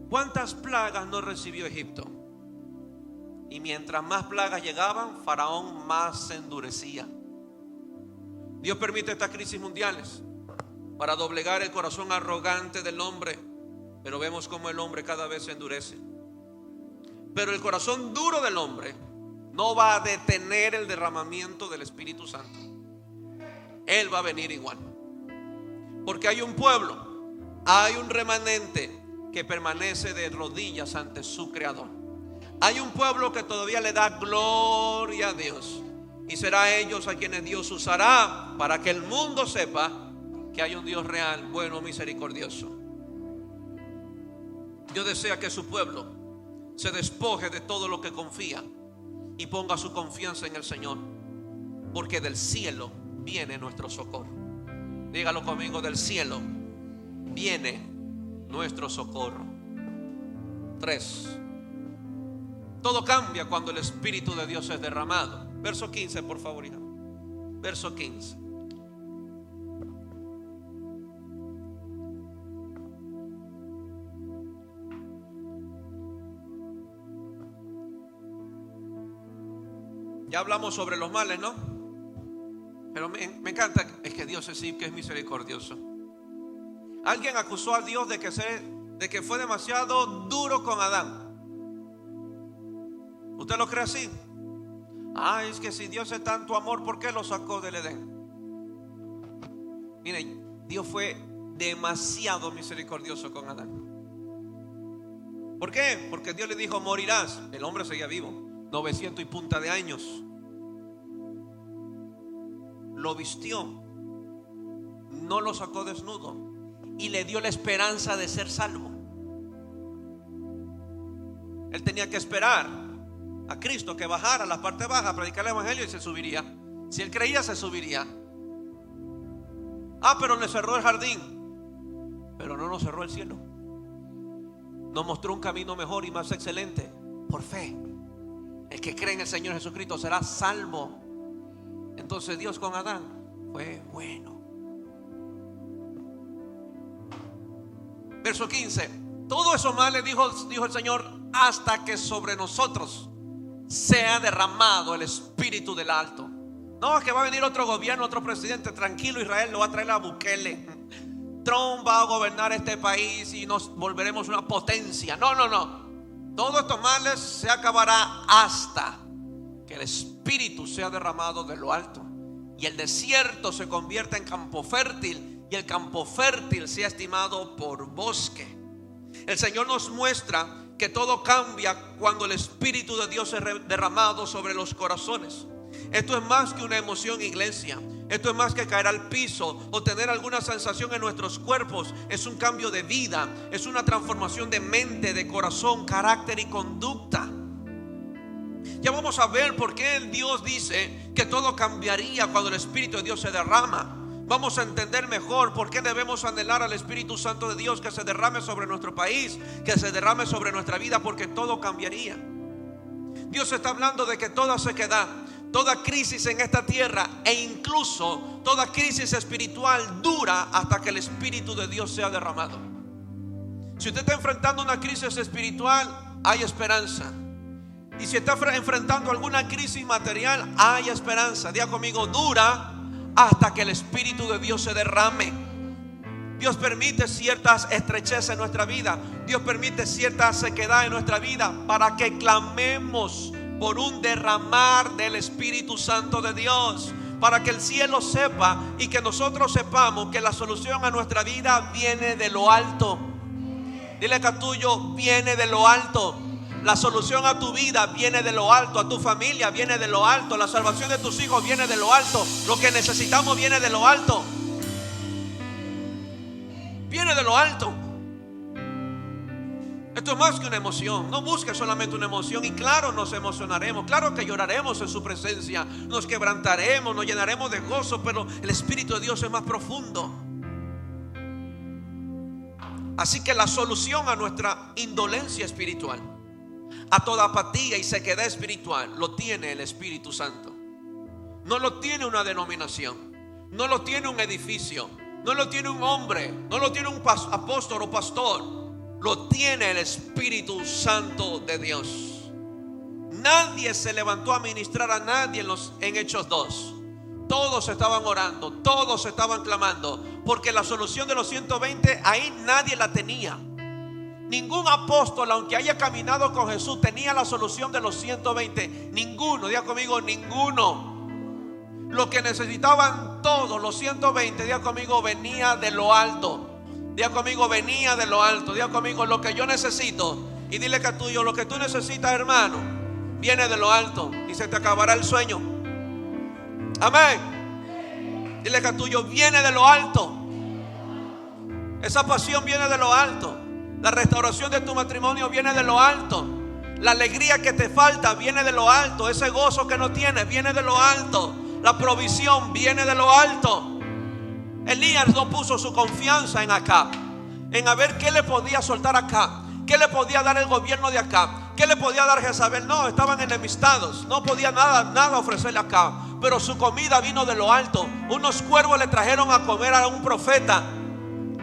¿Cuántas plagas no recibió Egipto? Y mientras más plagas llegaban, Faraón más se endurecía. Dios permite estas crisis mundiales para doblegar el corazón arrogante del hombre, pero vemos cómo el hombre cada vez se endurece. Pero el corazón duro del hombre no va a detener el derramamiento del Espíritu Santo. Él va a venir igual, porque hay un pueblo, hay un remanente que permanece de rodillas ante su Creador. Hay un pueblo que todavía le da gloria a Dios, y será ellos a quienes Dios usará para que el mundo sepa que hay un Dios real, bueno, misericordioso. Dios desea que su pueblo se despoje de todo lo que confía y ponga su confianza en el Señor, porque del cielo viene nuestro socorro. Dígalo conmigo: del cielo viene nuestro socorro. 3. Todo cambia cuando el Espíritu de Dios es derramado. Verso 15, por favor, hija. Verso 15. Ya hablamos sobre los males, ¿no? Pero me encanta, es que Dios es sí, que es misericordioso. Alguien acusó a Dios de que fue demasiado duro con Adán. ¿Usted lo cree así? Es que si Dios es tanto amor, ¿por qué lo sacó del Edén? Miren, Dios fue demasiado misericordioso con Adán. ¿Por qué? Porque Dios le dijo: morirás. El hombre seguía vivo, 900 y punta de años. Lo vistió, no lo sacó desnudo y le dio la esperanza de ser salvo. Él tenía que esperar a Cristo que bajara a la parte baja a predicar el evangelio y se subiría. Si él creía, se subiría. Pero le cerró el jardín, pero no nos cerró el cielo. Nos mostró un camino mejor y más excelente. Por fe, el que cree en el Señor Jesucristo será salvo. Entonces Dios con Adán fue bueno. Verso 15. Todo eso males, dijo el Señor, hasta que sobre nosotros sea derramado el Espíritu del alto. No, es que va a venir otro gobierno, otro presidente. Tranquilo, Israel, lo va a traer a Bukele. Trump va a gobernar este país y nos volveremos una potencia. No. Todos estos males se acabará hasta que el Espíritu sea derramado de lo alto y el desierto se convierta en campo fértil y el campo fértil sea estimado por bosque. El Señor nos muestra que todo cambia cuando el Espíritu de Dios es derramado sobre los corazones. Esto es más que una emoción, iglesia. Esto es más que caer al piso o tener alguna sensación en nuestros cuerpos. Es un cambio de vida, es una transformación de mente, de corazón, carácter y conducta. Ya vamos a ver por qué Dios dice que todo cambiaría cuando el Espíritu de Dios se derrama. Vamos a entender mejor por qué debemos anhelar al Espíritu Santo de Dios que se derrame sobre nuestro país, que se derrame sobre nuestra vida, porque todo cambiaría. Dios está hablando de que toda sequedad, toda crisis en esta tierra e incluso toda crisis espiritual dura hasta que el Espíritu de Dios sea derramado. Si usted está enfrentando una crisis espiritual, hay esperanza. Y si está enfrentando alguna crisis material, hay esperanza. Diga conmigo: dura hasta que el Espíritu de Dios se derrame. Dios permite ciertas estrecheces en nuestra vida. Dios permite cierta sequedad en nuestra vida para que clamemos por un derramar del Espíritu Santo de Dios, para que el cielo sepa y que nosotros sepamos que la solución a nuestra vida viene de lo alto. Dile que a tuyo: viene de lo alto. La solución a tu vida viene de lo alto, a tu familia viene de lo alto, la salvación de tus hijos viene de lo alto, lo que necesitamos viene de lo alto. Viene de lo alto. Esto es más que una emoción. No busques solamente una emoción. Y claro, nos emocionaremos, claro que lloraremos en su presencia, nos quebrantaremos, nos llenaremos de gozo, pero el Espíritu de Dios es más profundo. Así que la solución a nuestra indolencia espiritual, a toda apatía y sequedad espiritual, lo tiene el Espíritu Santo. No lo tiene una denominación, no lo tiene un edificio, no lo tiene un hombre, no lo tiene un apóstol o pastor. Lo tiene el Espíritu Santo de Dios. Nadie se levantó a ministrar a nadie en Hechos 2. Todos estaban orando, todos estaban clamando, porque la solución de los 120 ahí nadie la tenía. Ningún apóstol, aunque haya caminado con Jesús, tenía la solución de los 120. Ninguno, diga conmigo, ninguno. Lo que necesitaban todos los 120, diga conmigo, venía de lo alto. Diga conmigo, venía de lo alto. Diga conmigo, lo que yo necesito. Y dile que tuyo, lo que tú necesitas, hermano, viene de lo alto. Y se te acabará el sueño. Amén. Dile que tuyo, viene de lo alto. Esa pasión viene de lo alto. La restauración de tu matrimonio viene de lo alto. La alegría que te falta viene de lo alto. Ese gozo que no tienes viene de lo alto. La provisión viene de lo alto. Elías no puso su confianza en Acab, en a ver qué le podía soltar a Acab, qué le podía dar el gobierno de Acab, qué le podía dar Jezabel. No, estaban enemistados, no podía nada ofrecerle a Acab. Pero su comida vino de lo alto. Unos cuervos le trajeron a comer a un profeta.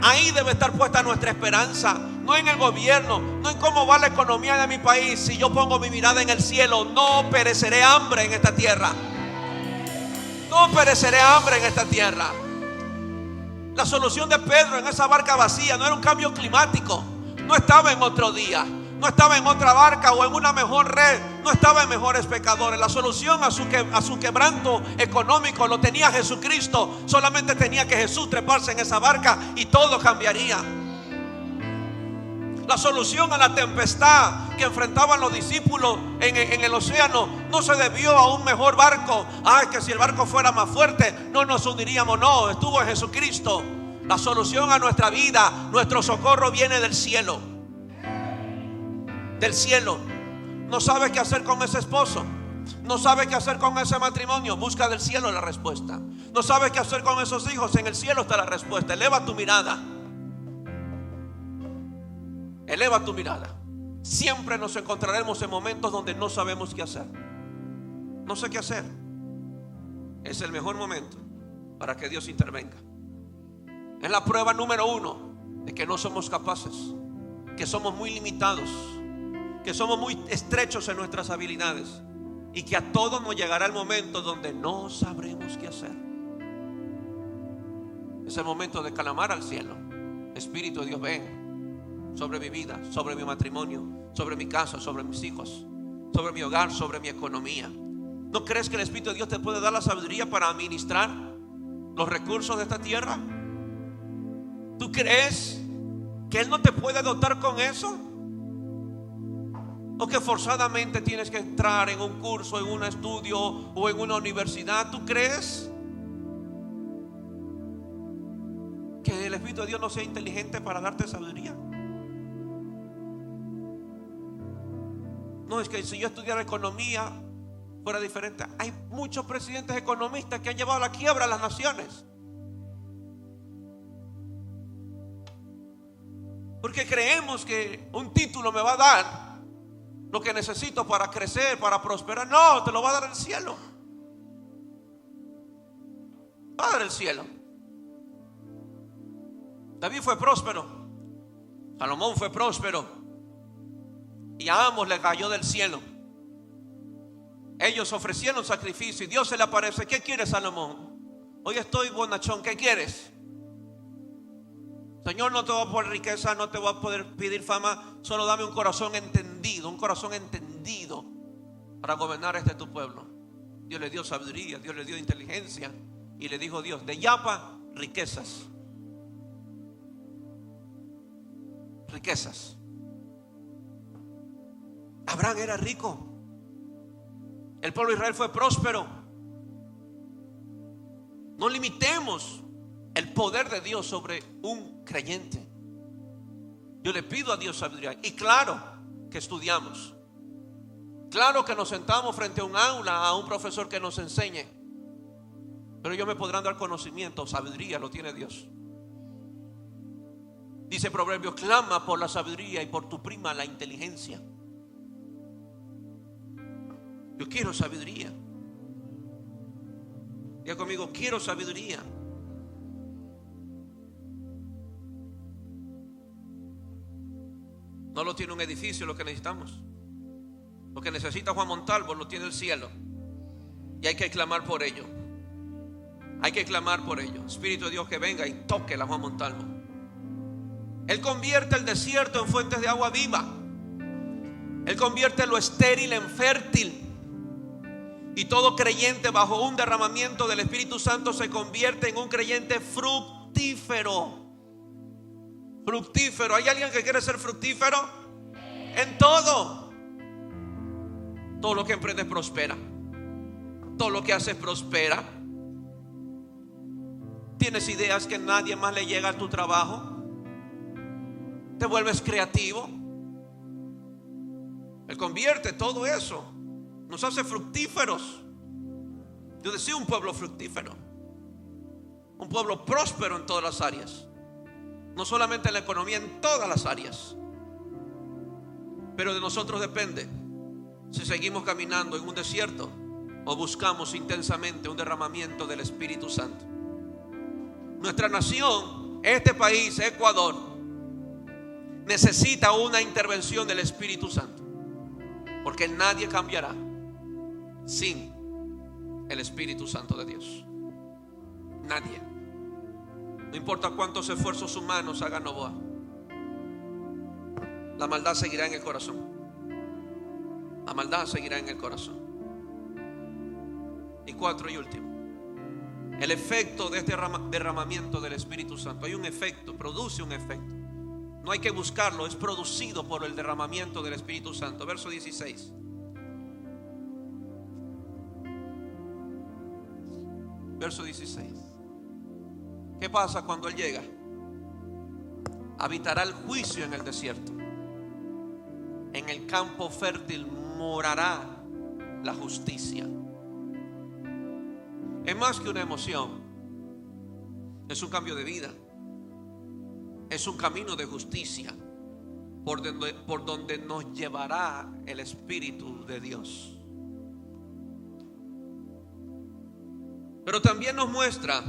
Ahí debe estar puesta nuestra esperanza, no en el gobierno, no en cómo va la economía de mi país. Si yo pongo mi mirada en el cielo, no pereceré hambre en esta tierra. No pereceré hambre en esta tierra. La solución de Pedro en esa barca vacía no era un cambio climático. No estaba en otro día, no estaba en otra barca o en una mejor red, no estaba en mejores pescadores. La solución a su quebranto económico lo tenía Jesucristo. Solamente tenía que Jesús treparse en esa barca y todo cambiaría. La solución a la tempestad que enfrentaban los discípulos en el océano no se debió a un mejor barco. Que si el barco fuera más fuerte no nos hundiríamos. No, estuvo en Jesucristo. La solución a nuestra vida, nuestro socorro viene del cielo. Del cielo. No sabes qué hacer con ese esposo, no sabes qué hacer con ese matrimonio, busca del cielo la respuesta. No sabes qué hacer con esos hijos, en el cielo está la respuesta. Eleva tu mirada. Eleva tu mirada. Siempre nos encontraremos en momentos donde no sabemos qué hacer. No sé qué hacer. Es el mejor momento para que Dios intervenga. Es la prueba número 1 de que no somos capaces, que somos muy limitados, que somos muy estrechos en nuestras habilidades y que a todos nos llegará el momento donde no sabremos qué hacer. Es el momento de clamar al cielo. Espíritu de Dios, ven sobre mi vida, sobre mi matrimonio, sobre mi casa, sobre mis hijos, sobre mi hogar, sobre mi economía. ¿No crees que el Espíritu de Dios te puede dar la sabiduría para administrar los recursos de esta tierra? ¿Tú crees que Él no te puede dotar con eso? ¿O que forzadamente tienes que entrar en un curso, en un estudio o en una universidad? ¿Tú crees que el Espíritu de Dios no sea inteligente para darte sabiduría? No, es que si yo estudiara economía fuera diferente. Hay muchos presidentes economistas que han llevado a la quiebra a las naciones, porque creemos que un título me va a dar lo que necesito para crecer, para prosperar. No, te lo va a dar el cielo. Va a dar el cielo. David fue próspero, Salomón fue próspero, y a ambos le cayó del cielo. Ellos ofrecieron sacrificio y Dios se le aparece. ¿Qué quieres, Salomón? Hoy estoy bonachón, ¿qué quieres? Señor, no te voy a poner riqueza, no te voy a poder pedir fama, solo dame un corazón entendido para gobernar este tu pueblo. Dios le dio sabiduría, Dios le dio inteligencia, y le dijo Dios, de Yapa, riquezas. Riquezas. Abraham era rico, el pueblo de Israel fue próspero. No limitemos el poder de Dios sobre un creyente. Yo le pido a Dios sabiduría. Y claro que estudiamos, claro que nos sentamos frente a un aula, a un profesor que nos enseñe, pero ellos me podrán dar conocimiento. Sabiduría lo tiene Dios. Dice Proverbios, clama por la sabiduría y por tu prima la inteligencia. Yo quiero sabiduría. Diga conmigo, quiero sabiduría. No lo tiene un edificio lo que necesitamos. Lo que necesita Juan Montalvo lo tiene el cielo. Y hay que clamar por ello. Hay que clamar por ello. Espíritu de Dios, que venga y toque a Juan Montalvo. Él convierte el desierto en fuentes de agua viva. Él convierte lo estéril en fértil. Y todo creyente bajo un derramamiento del Espíritu Santo se convierte en un creyente fructífero. Fructífero. ¿Hay alguien que quiere ser fructífero? En todo. Todo lo que emprendes prospera. Todo lo que haces prospera. ¿Tienes ideas que nadie más le llega a tu trabajo? ¿Te vuelves creativo? Él convierte todo eso. Nos hace fructíferos. Yo decía un pueblo fructífero. un pueblo próspero en todas las áreas, no solamente en la economía, en todas las áreas. Pero de nosotros depende si seguimos caminando en un desierto o buscamos intensamente un derramamiento del Espíritu Santo. Nuestra nación, este país, Ecuador, necesita una intervención del Espíritu Santo, porque nadie cambiará sin el Espíritu Santo de Dios. Nadie. No importa cuántos esfuerzos humanos haga Novoa, la maldad seguirá en el corazón. La maldad seguirá en el corazón. Y 4 y último, el efecto de este derramamiento del Espíritu Santo. Hay un efecto, produce un efecto. No hay que buscarlo, es producido por el derramamiento del Espíritu Santo. Verso 16. Verso 16. ¿Qué pasa cuando Él llega? Habitará el juicio en el desierto. En el campo fértil morará la justicia. Es más que una emoción, es un cambio de vida, es un camino de justicia por donde nos llevará el Espíritu de Dios. Pero también nos muestra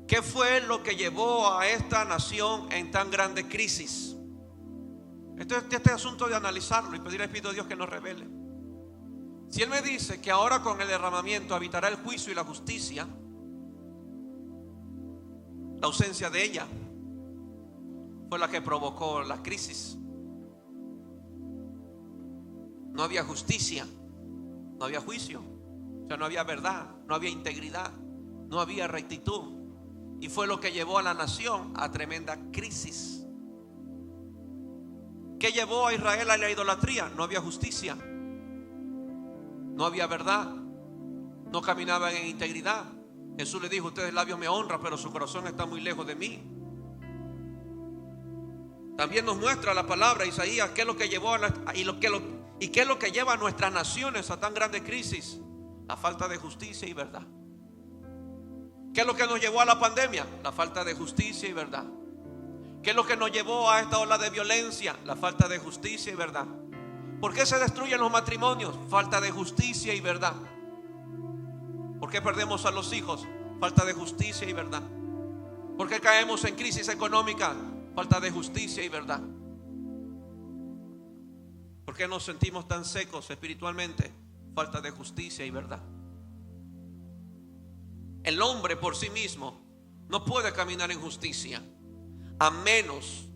qué fue lo que llevó a esta nación en tan grande crisis. Este asunto de analizarlo y pedir al Espíritu de Dios que nos revele. Si Él me dice que ahora con el derramamiento habitará el juicio y la justicia, la ausencia de ella fue la que provocó la crisis. No había justicia, no había juicio, o sea, no había verdad, no había integridad, no había rectitud. Y fue lo que llevó a la nación a tremenda crisis. ¿Qué llevó a Israel a la idolatría? No había justicia, no había verdad, no caminaban en integridad. Jesús le dijo: ustedes labios me honran, pero su corazón está muy lejos de mí. También nos muestra la palabra Isaías qué es lo que llevó qué es lo que lleva a nuestras naciones a tan grande crisis: la falta de justicia y verdad. ¿Qué es lo que nos llevó a la pandemia? La falta de justicia y verdad. ¿Qué es lo que nos llevó a esta ola de violencia? La falta de justicia y verdad. ¿Por qué se destruyen los matrimonios? Falta de justicia y verdad. ¿Por qué perdemos a los hijos? Falta de justicia y verdad. ¿Por qué caemos en crisis económica? Falta de justicia y verdad. ¿Por qué nos sentimos tan secos espiritualmente? Falta de justicia y verdad. El hombre por sí mismo no puede caminar en justicia a menos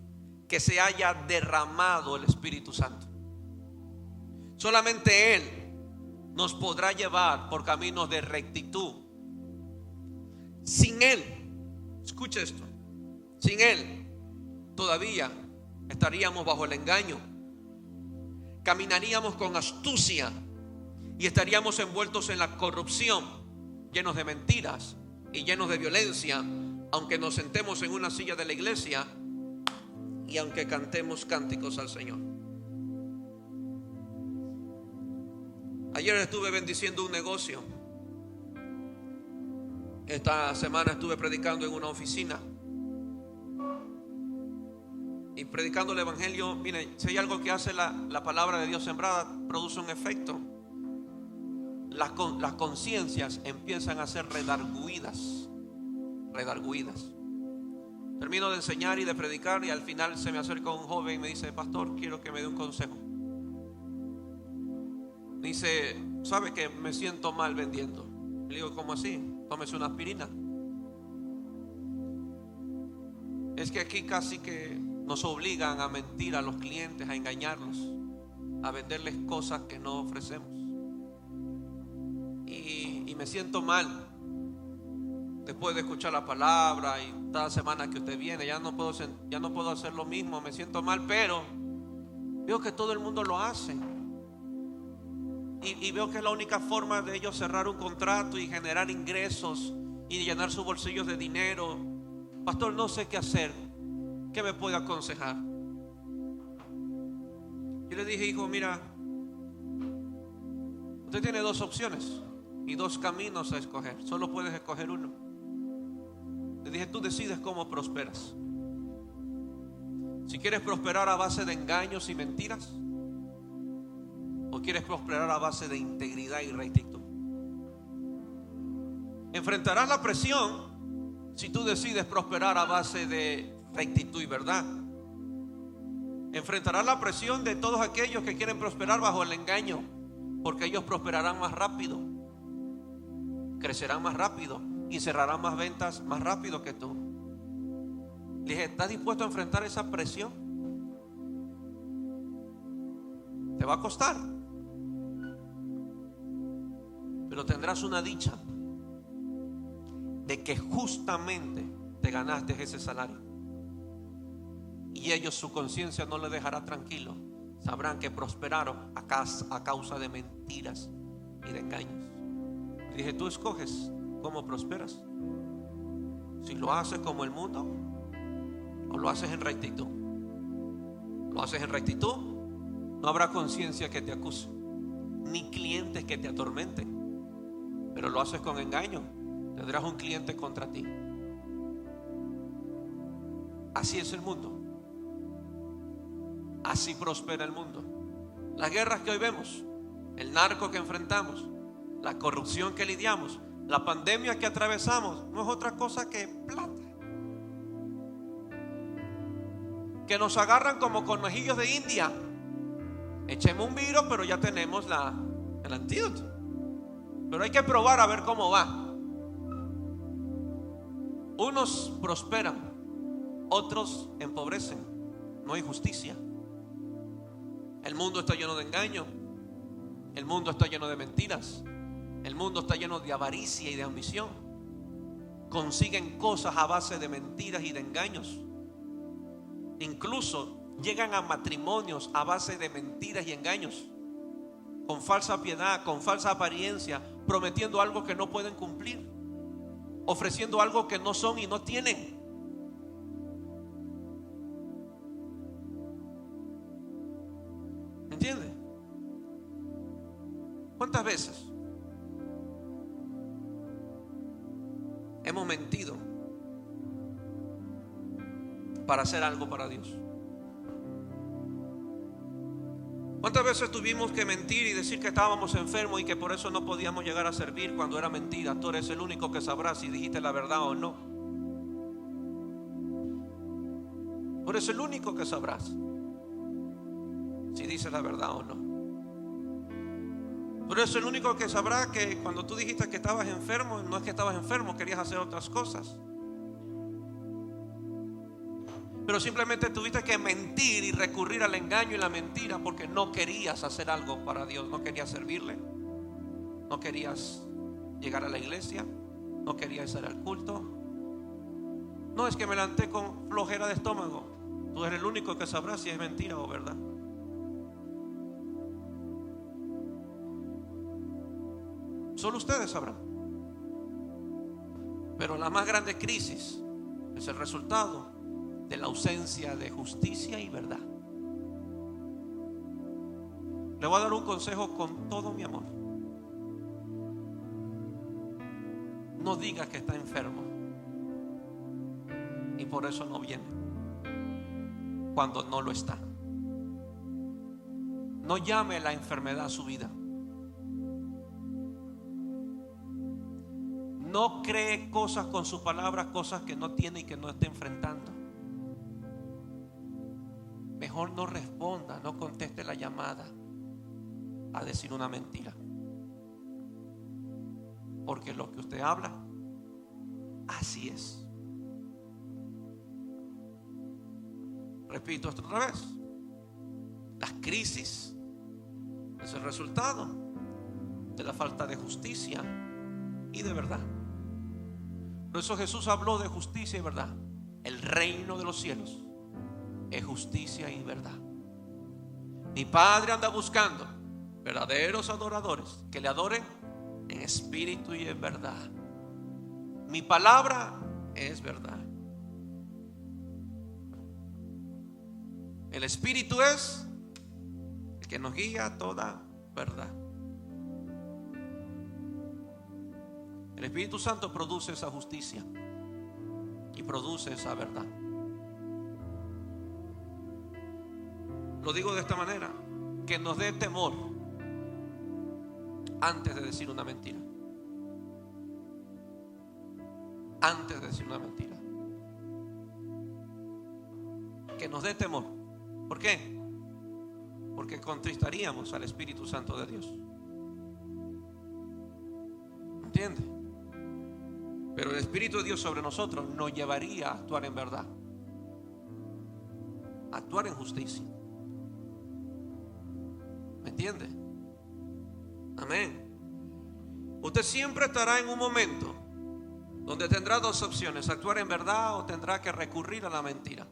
que se haya derramado el Espíritu Santo. Solamente Él nos podrá llevar por caminos de rectitud. Sin Él, escucha esto, sin Él todavía estaríamos bajo el engaño, caminaríamos con astucia y estaríamos envueltos en la corrupción, llenos de mentiras y llenos de violencia, aunque nos sentemos en una silla de la iglesia y aunque cantemos cánticos al Señor. Ayer estuve bendiciendo un negocio. Esta semana estuve predicando en una oficina y predicando el evangelio. Mire, si hay algo que hace la palabra de Dios sembrada, produce un efecto. Las conciencias empiezan a ser redarguidas. Termino de enseñar y de predicar y al final se me acerca un joven y me dice: pastor, quiero que me dé un consejo. Dice: ¿sabe que me siento mal vendiendo? Le digo: ¿cómo así? Tómese una aspirina. Es que aquí casi que nos obligan a mentir a los clientes, a engañarlos, a venderles cosas que no ofrecemos. Y me siento mal después de escuchar la palabra y cada semana que usted viene. Ya no puedo hacer lo mismo. Me siento mal, pero veo que todo el mundo lo hace. Y veo que es la única forma de ellos cerrar un contrato y generar ingresos y llenar sus bolsillos de dinero. Pastor, no sé qué hacer. ¿Qué me puede aconsejar? Yo le dije: hijo, mira, usted tiene 2 opciones y 2 caminos a escoger. Solo puedes escoger uno. Le dije, tú decides cómo prosperas. Si quieres prosperar a base de engaños y mentiras, o quieres prosperar a base de integridad y rectitud. Enfrentarás la presión si tú decides prosperar a base de rectitud y verdad. Enfrentarás la presión de todos aquellos que quieren prosperar bajo el engaño, porque ellos prosperarán más rápido, crecerán más rápido y cerrarán más ventas más rápido que tú. Le dije, ¿estás dispuesto a enfrentar esa presión? Te va a costar, pero tendrás una dicha de que justamente te ganaste ese salario. Y ellos, su conciencia no les dejará tranquilo. Sabrán que prosperaron a causa de mentiras y de engaños. Le dije, tú escoges cómo prosperas. Si lo haces como el mundo o lo haces en rectitud. Lo haces en rectitud, no habrá conciencia que te acuse, ni clientes que te atormenten. Pero lo haces con engaño, tendrás un cliente contra ti. Así es el mundo. Así prospera el mundo. Las guerras que hoy vemos, el narco que enfrentamos, la corrupción que lidiamos, la pandemia que atravesamos, no es otra cosa que plata. Que nos agarran como conejillos de India. Echemos un virus, pero ya tenemos el antídoto. Pero hay que probar a ver cómo va. Unos prosperan, otros empobrecen. No hay justicia. El mundo está lleno de engaño. El mundo está lleno de mentiras. El mundo está lleno de avaricia y de ambición. Consiguen cosas a base de mentiras y de engaños. Incluso llegan a matrimonios a base de mentiras y engaños, con falsa piedad, con falsa apariencia, prometiendo algo que no pueden cumplir, ofreciendo algo que no son y no tienen. ¿Me entiendes? ¿Cuántas veces hemos mentido para hacer algo para Dios? ¿Cuántas veces tuvimos que mentir y decir que estábamos enfermos y que por eso no podíamos llegar a servir cuando era mentira? Tú eres el único que sabrá si dijiste la verdad o no. Tú eres el único que sabrás si dices la verdad o no. Tú eres el único que sabrá que cuando tú dijiste que estabas enfermo, no es que estabas enfermo, querías hacer otras cosas. Pero simplemente tuviste que mentir y recurrir al engaño y la mentira porque no querías hacer algo para Dios, no querías servirle, no querías llegar a la iglesia, no querías ir al culto. No, es que me levanté con flojera de estómago. Tú eres el único que sabrá si es mentira o verdad. Solo ustedes sabrán. Pero la más grande crisis es el resultado de la ausencia de justicia y verdad. Le voy a dar un consejo con todo mi amor. No diga que está enfermo y por eso no viene cuando no lo está. No llame la enfermedad a su vida. No cree cosas con sus palabras, cosas que no tiene y que no está enfrentando. Mejor no responda, no conteste la llamada a decir una mentira. Porque lo que usted habla, así es. Repito esto otra vez. Las crisis es el resultado de la falta de justicia y de verdad. Por eso Jesús habló de justicia y verdad. El reino de los cielos es justicia y verdad. Mi Padre anda buscando verdaderos adoradores que le adoren en espíritu y en verdad. Mi palabra es verdad. El espíritu es el que nos guía a toda verdad. El Espíritu Santo produce esa justicia. produce esa verdad. Lo digo de esta manera, que nos dé temor antes de decir una mentira. Antes de decir una mentira. Que nos dé temor. ¿Por qué? Porque contristaríamos al Espíritu Santo de Dios. ¿Entiende? Pero el Espíritu de Dios sobre nosotros nos llevaría a actuar en verdad, a actuar en justicia. ¿Me entiende? Amén. Usted siempre estará en un momento donde tendrá dos opciones: actuar en verdad o tendrá que recurrir a la mentira.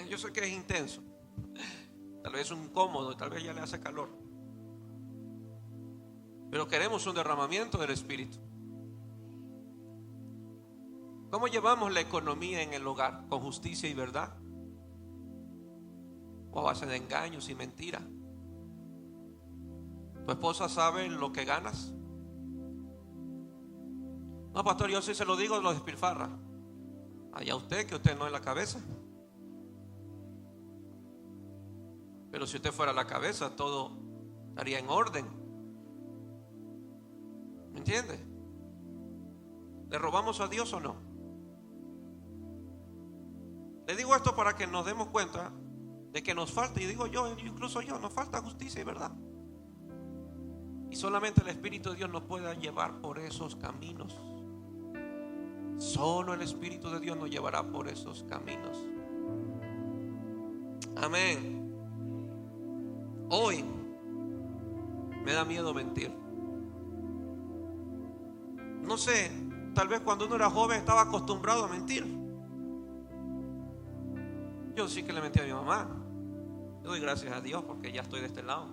Yo sé que es intenso, tal vez es incómodo, tal vez ya le hace calor, pero queremos un derramamiento del Espíritu. ¿Cómo llevamos la economía en el hogar? ¿Con justicia y verdad? ¿O a base de engaños y mentiras? ¿Tu esposa sabe lo que ganas? No, pastor, yo sí se lo digo, lo despilfarra. Allá usted, que usted no es la cabeza. Pero si usted fuera la cabeza, todo estaría en orden. ¿Me entiende? ¿Le robamos a Dios o no? Le digo esto para que nos demos cuenta de que nos falta, y digo yo, incluso yo, nos falta justicia y verdad. Y solamente el Espíritu de Dios nos puede llevar por esos caminos. Solo el Espíritu de Dios nos llevará por esos caminos. Amén. Hoy me da miedo mentir. No sé, tal vez cuando uno era joven estaba acostumbrado a mentir. Yo sí que le mentí a mi mamá. Yo doy gracias a Dios porque ya estoy de este lado.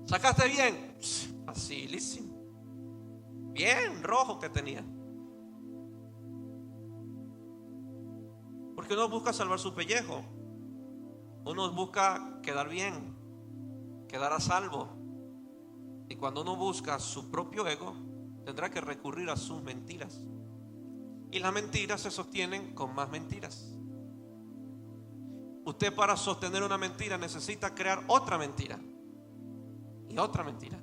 ¿Sacaste bien? Facilísimo. Bien rojo que tenía. Porque uno busca salvar su pellejo. Uno busca quedar bien, quedar a salvo. Y cuando uno busca su propio ego, tendrá que recurrir a sus mentiras. Y las mentiras se sostienen con más mentiras. Usted, para sostener una mentira, necesita crear otra mentira y otra mentira.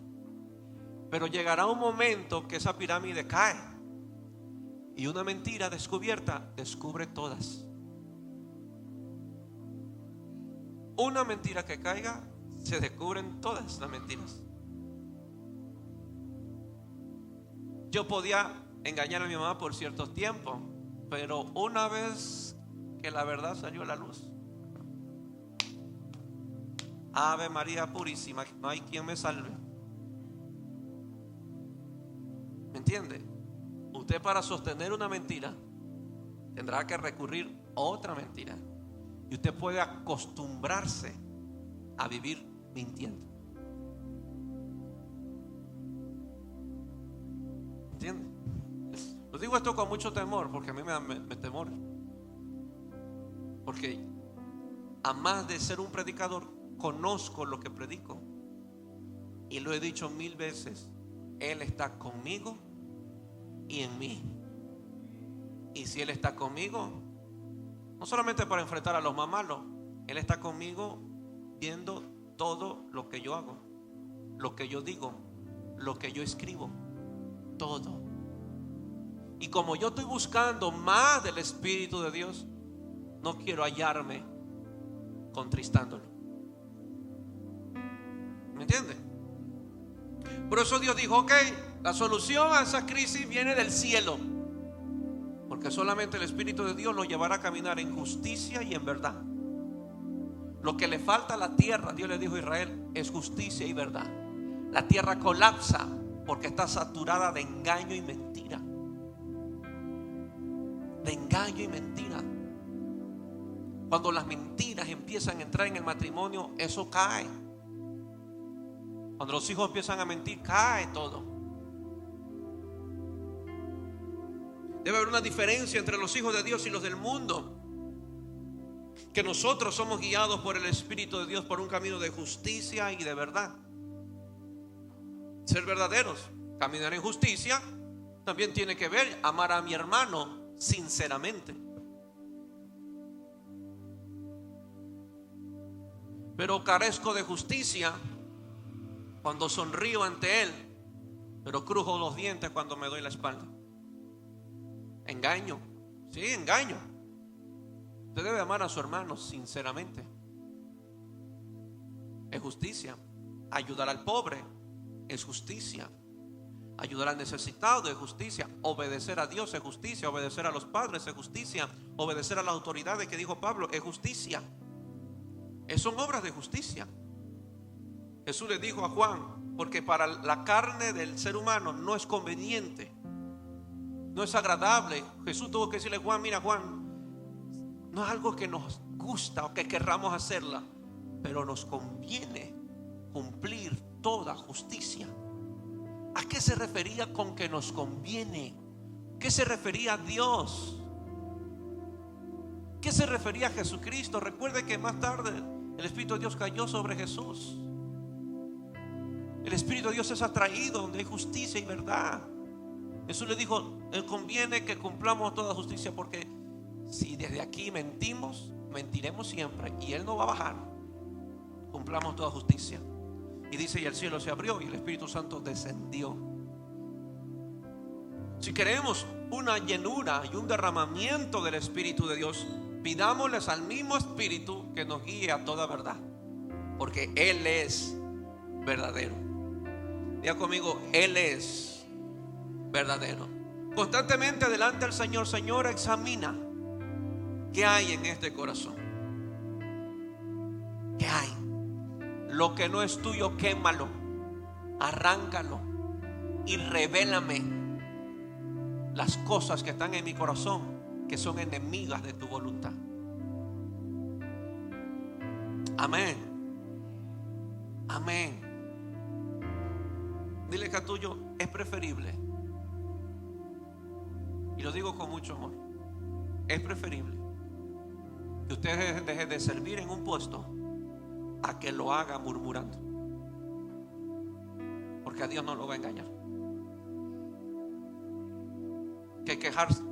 Pero llegará un momento que esa pirámide cae y una mentira descubierta descubre todas. Una mentira que caiga, se descubren todas las mentiras. Yo podía engañar a mi mamá por ciertos tiempos, pero una vez que la verdad salió a la luz, Ave María Purísima, no hay quien me salve. ¿Me entiende? Usted, para sostener una mentira, tendrá que recurrir a otra mentira. Y usted puede acostumbrarse a vivir mintiendo. ¿Entiende? Lo digo esto con mucho temor, porque a mí me da temor. Porque a más de ser un predicador, conozco lo que predico. Y lo he dicho 1000 veces: Él está conmigo y en mí. Y si Él está conmigo, no solamente para enfrentar a los más malos, Él está conmigo viendo todo lo que yo hago, lo que yo digo, lo que yo escribo, todo. Y como yo estoy buscando más del Espíritu de Dios, no quiero hallarme contristándolo. ¿Me entiende? Por eso Dios dijo: ok, la solución a esa crisis viene del cielo. Porque solamente el Espíritu de Dios lo llevará a caminar en justicia y en verdad. Lo que le falta a la tierra, Dios le dijo a Israel, es justicia y verdad. La tierra colapsa porque está saturada de engaño y mentira. De engaño y mentira. Cuando las mentiras empiezan a entrar en el matrimonio, eso cae. Cuando los hijos empiezan a mentir, cae todo. Debe haber una diferencia entre los hijos de Dios y los del mundo. Que nosotros somos guiados por el Espíritu de Dios por un camino de justicia y de verdad. Ser verdaderos, caminar en justicia, también tiene que ver amar a mi hermano sinceramente. Pero carezco de justicia cuando sonrío ante él, pero crujo los dientes cuando me doy la espalda. Engaño, sí, engaño. Usted debe amar a su hermano sinceramente. Es justicia. Ayudar al pobre es justicia. Ayudar al necesitado es justicia. Obedecer a Dios es justicia. Obedecer a los padres es justicia. Obedecer a las autoridades que dijo Pablo es justicia. Son obras de justicia. Jesús le dijo a Juan: porque para la carne del ser humano no es conveniente, no es agradable. Jesús tuvo que decirle a Juan: mira, Juan, no es algo que nos gusta o que querramos hacerla, pero nos conviene cumplir toda justicia. ¿A qué se refería con que nos conviene? ¿Qué se refería a Dios? ¿Qué se refería a Jesucristo? Recuerde que más tarde el Espíritu de Dios cayó sobre Jesús. El Espíritu de Dios es atraído donde hay justicia y verdad. Jesús le dijo: conviene que cumplamos toda justicia, porque si desde aquí mentimos, mentiremos siempre y Él no va a bajar. Cumplamos toda justicia. Y dice: y el cielo se abrió y el Espíritu Santo descendió. Si queremos una llenura y un derramamiento del Espíritu de Dios, pidámosles al mismo Espíritu que nos guíe a toda verdad, porque Él es verdadero. Diga conmigo: Él es verdadero. Constantemente delante del Señor: Señor, examina qué hay en este corazón. ¿Qué hay? Lo que no es tuyo, quémalo, arráncalo y revélame las cosas que están en mi corazón, que son enemigas de tu voluntad. Amén. Amén. Dile que a tuyo: es preferible, y lo digo con mucho amor, es preferible que usted deje de servir en un puesto a que lo haga murmurando, porque a Dios no lo va a engañar.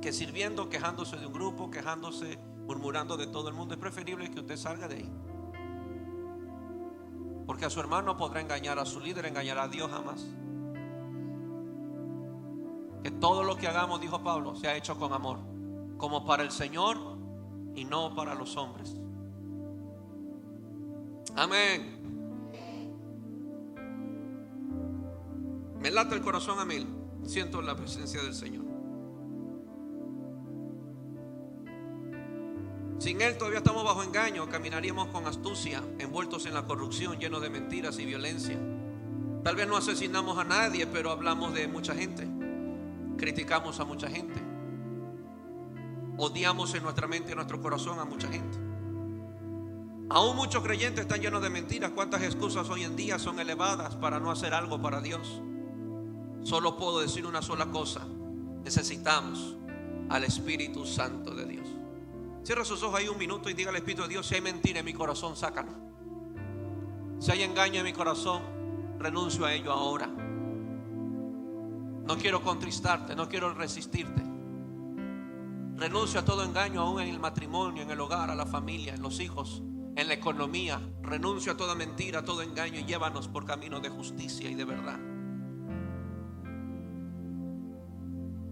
Que sirviendo, quejándose de un grupo, quejándose, murmurando de todo el mundo. Es preferible que usted salga de ahí, porque a su hermano podrá engañar, a su líder engañará, a Dios jamás. Que todo lo que hagamos, dijo Pablo, sea hecho con amor, como para el Señor y no para los hombres. Amén. Me late el corazón a mil. Siento la presencia del Señor. Sin Él todavía estamos bajo engaño. Caminaríamos con astucia, envueltos en la corrupción, llenos de mentiras y violencia. Tal vez no asesinamos a nadie, pero hablamos de mucha gente. Criticamos a mucha gente. Odiamos en nuestra mente y en nuestro corazón a mucha gente. Aún muchos creyentes están llenos de mentiras. ¿Cuántas excusas hoy en día son elevadas para no hacer algo para Dios? Solo puedo decir una sola cosa: necesitamos al Espíritu Santo de Dios. Cierra sus ojos ahí un minuto y diga al Espíritu de Dios: si hay mentira en mi corazón, sácalo. Si hay engaño en mi corazón, renuncio a ello ahora. No quiero contristarte, no quiero resistirte. Renuncio a todo engaño, aún en el matrimonio, en el hogar, a la familia, en los hijos, en la economía. Renuncio a toda mentira, a todo engaño, y llévanos por camino de justicia y de verdad.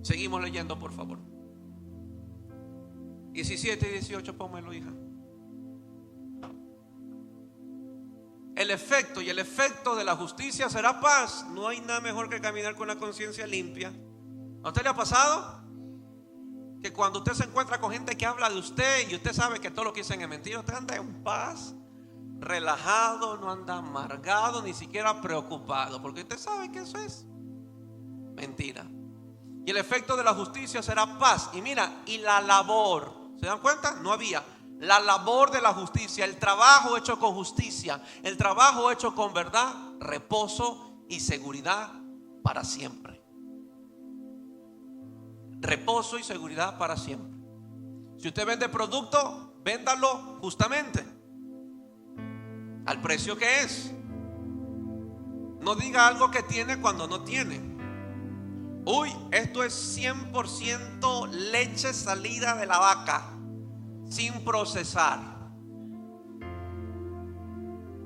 Seguimos leyendo, por favor. 17 y 18, pónmelo, hija. El efecto de la justicia será paz. No hay nada mejor que caminar con la conciencia limpia. ¿A usted le ha pasado que cuando usted se encuentra con gente que habla de usted y usted sabe que todo lo que dicen es mentira, usted anda en paz, relajado, no anda amargado, ni siquiera preocupado, porque usted sabe que eso es mentira? Y el efecto de la justicia será paz. Y mira, y la labor, ¿se dan cuenta? No había. La labor de la justicia, el trabajo hecho con justicia, el trabajo hecho con verdad, reposo y seguridad para siempre. Reposo y seguridad para siempre. Si usted vende producto, véndalo justamente al precio que es. No diga algo que tiene cuando no tiene. Uy, esto es 100% leche salida de la vaca, sin procesar.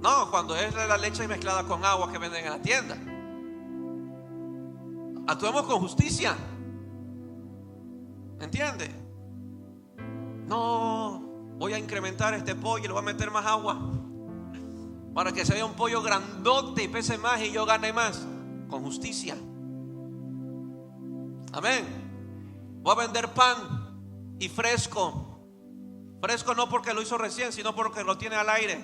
No, cuando es la leche mezclada con agua que venden en la tienda. Actuemos con justicia. ¿Entiende? No, voy a incrementar este pollo y le voy a meter más agua para que se vea un pollo grandote y pese más y yo gane más. Con justicia. Amén. Voy a vender pan y fresco. Fresco no porque lo hizo recién, sino porque lo tiene al aire.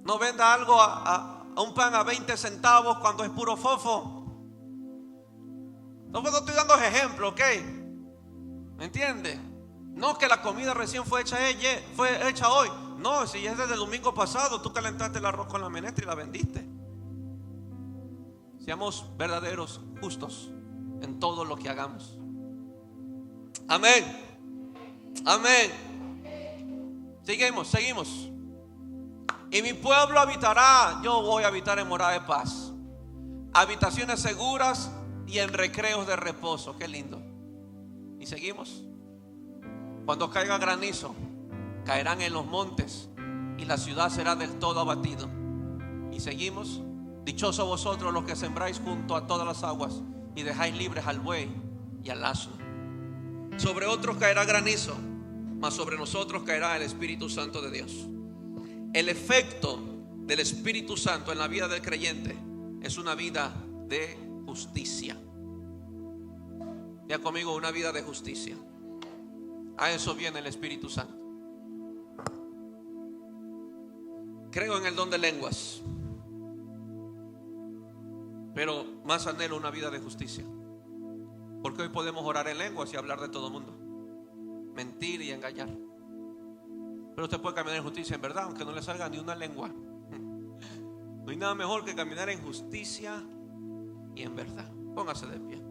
No venda algo a un pan a 20 centavos cuando es puro fofo. No estoy dando ejemplo, ¿ok? ¿Me entiende? No que la comida recién fue hecha hoy. No, si es desde el domingo pasado, tú calentaste el arroz con la menestra y la vendiste. Seamos verdaderos, justos en todo lo que hagamos. Amén. Amén. Seguimos. Y mi pueblo habitará. Yo voy a habitar en morada de paz, habitaciones seguras y en recreos de reposo. Qué lindo. Y seguimos. Cuando caiga granizo, caerán en los montes y la ciudad será del todo abatido. Y seguimos. Dichosos vosotros los que sembráis junto a todas las aguas y dejáis libres al buey y al asno. Sobre otros caerá granizo, mas sobre nosotros caerá el Espíritu Santo de Dios. El efecto del Espíritu Santo en la vida del creyente es una vida de justicia. Ya conmigo, una vida de justicia. A eso viene el Espíritu Santo. Creo en el don de lenguas, pero más anhelo una vida de justicia. Porque hoy podemos orar en lenguas y hablar de todo el mundo, mentir y engañar. Pero usted puede caminar en justicia en verdad, aunque no le salga ni una lengua. No hay nada mejor que caminar en justicia y en verdad. Póngase de pie.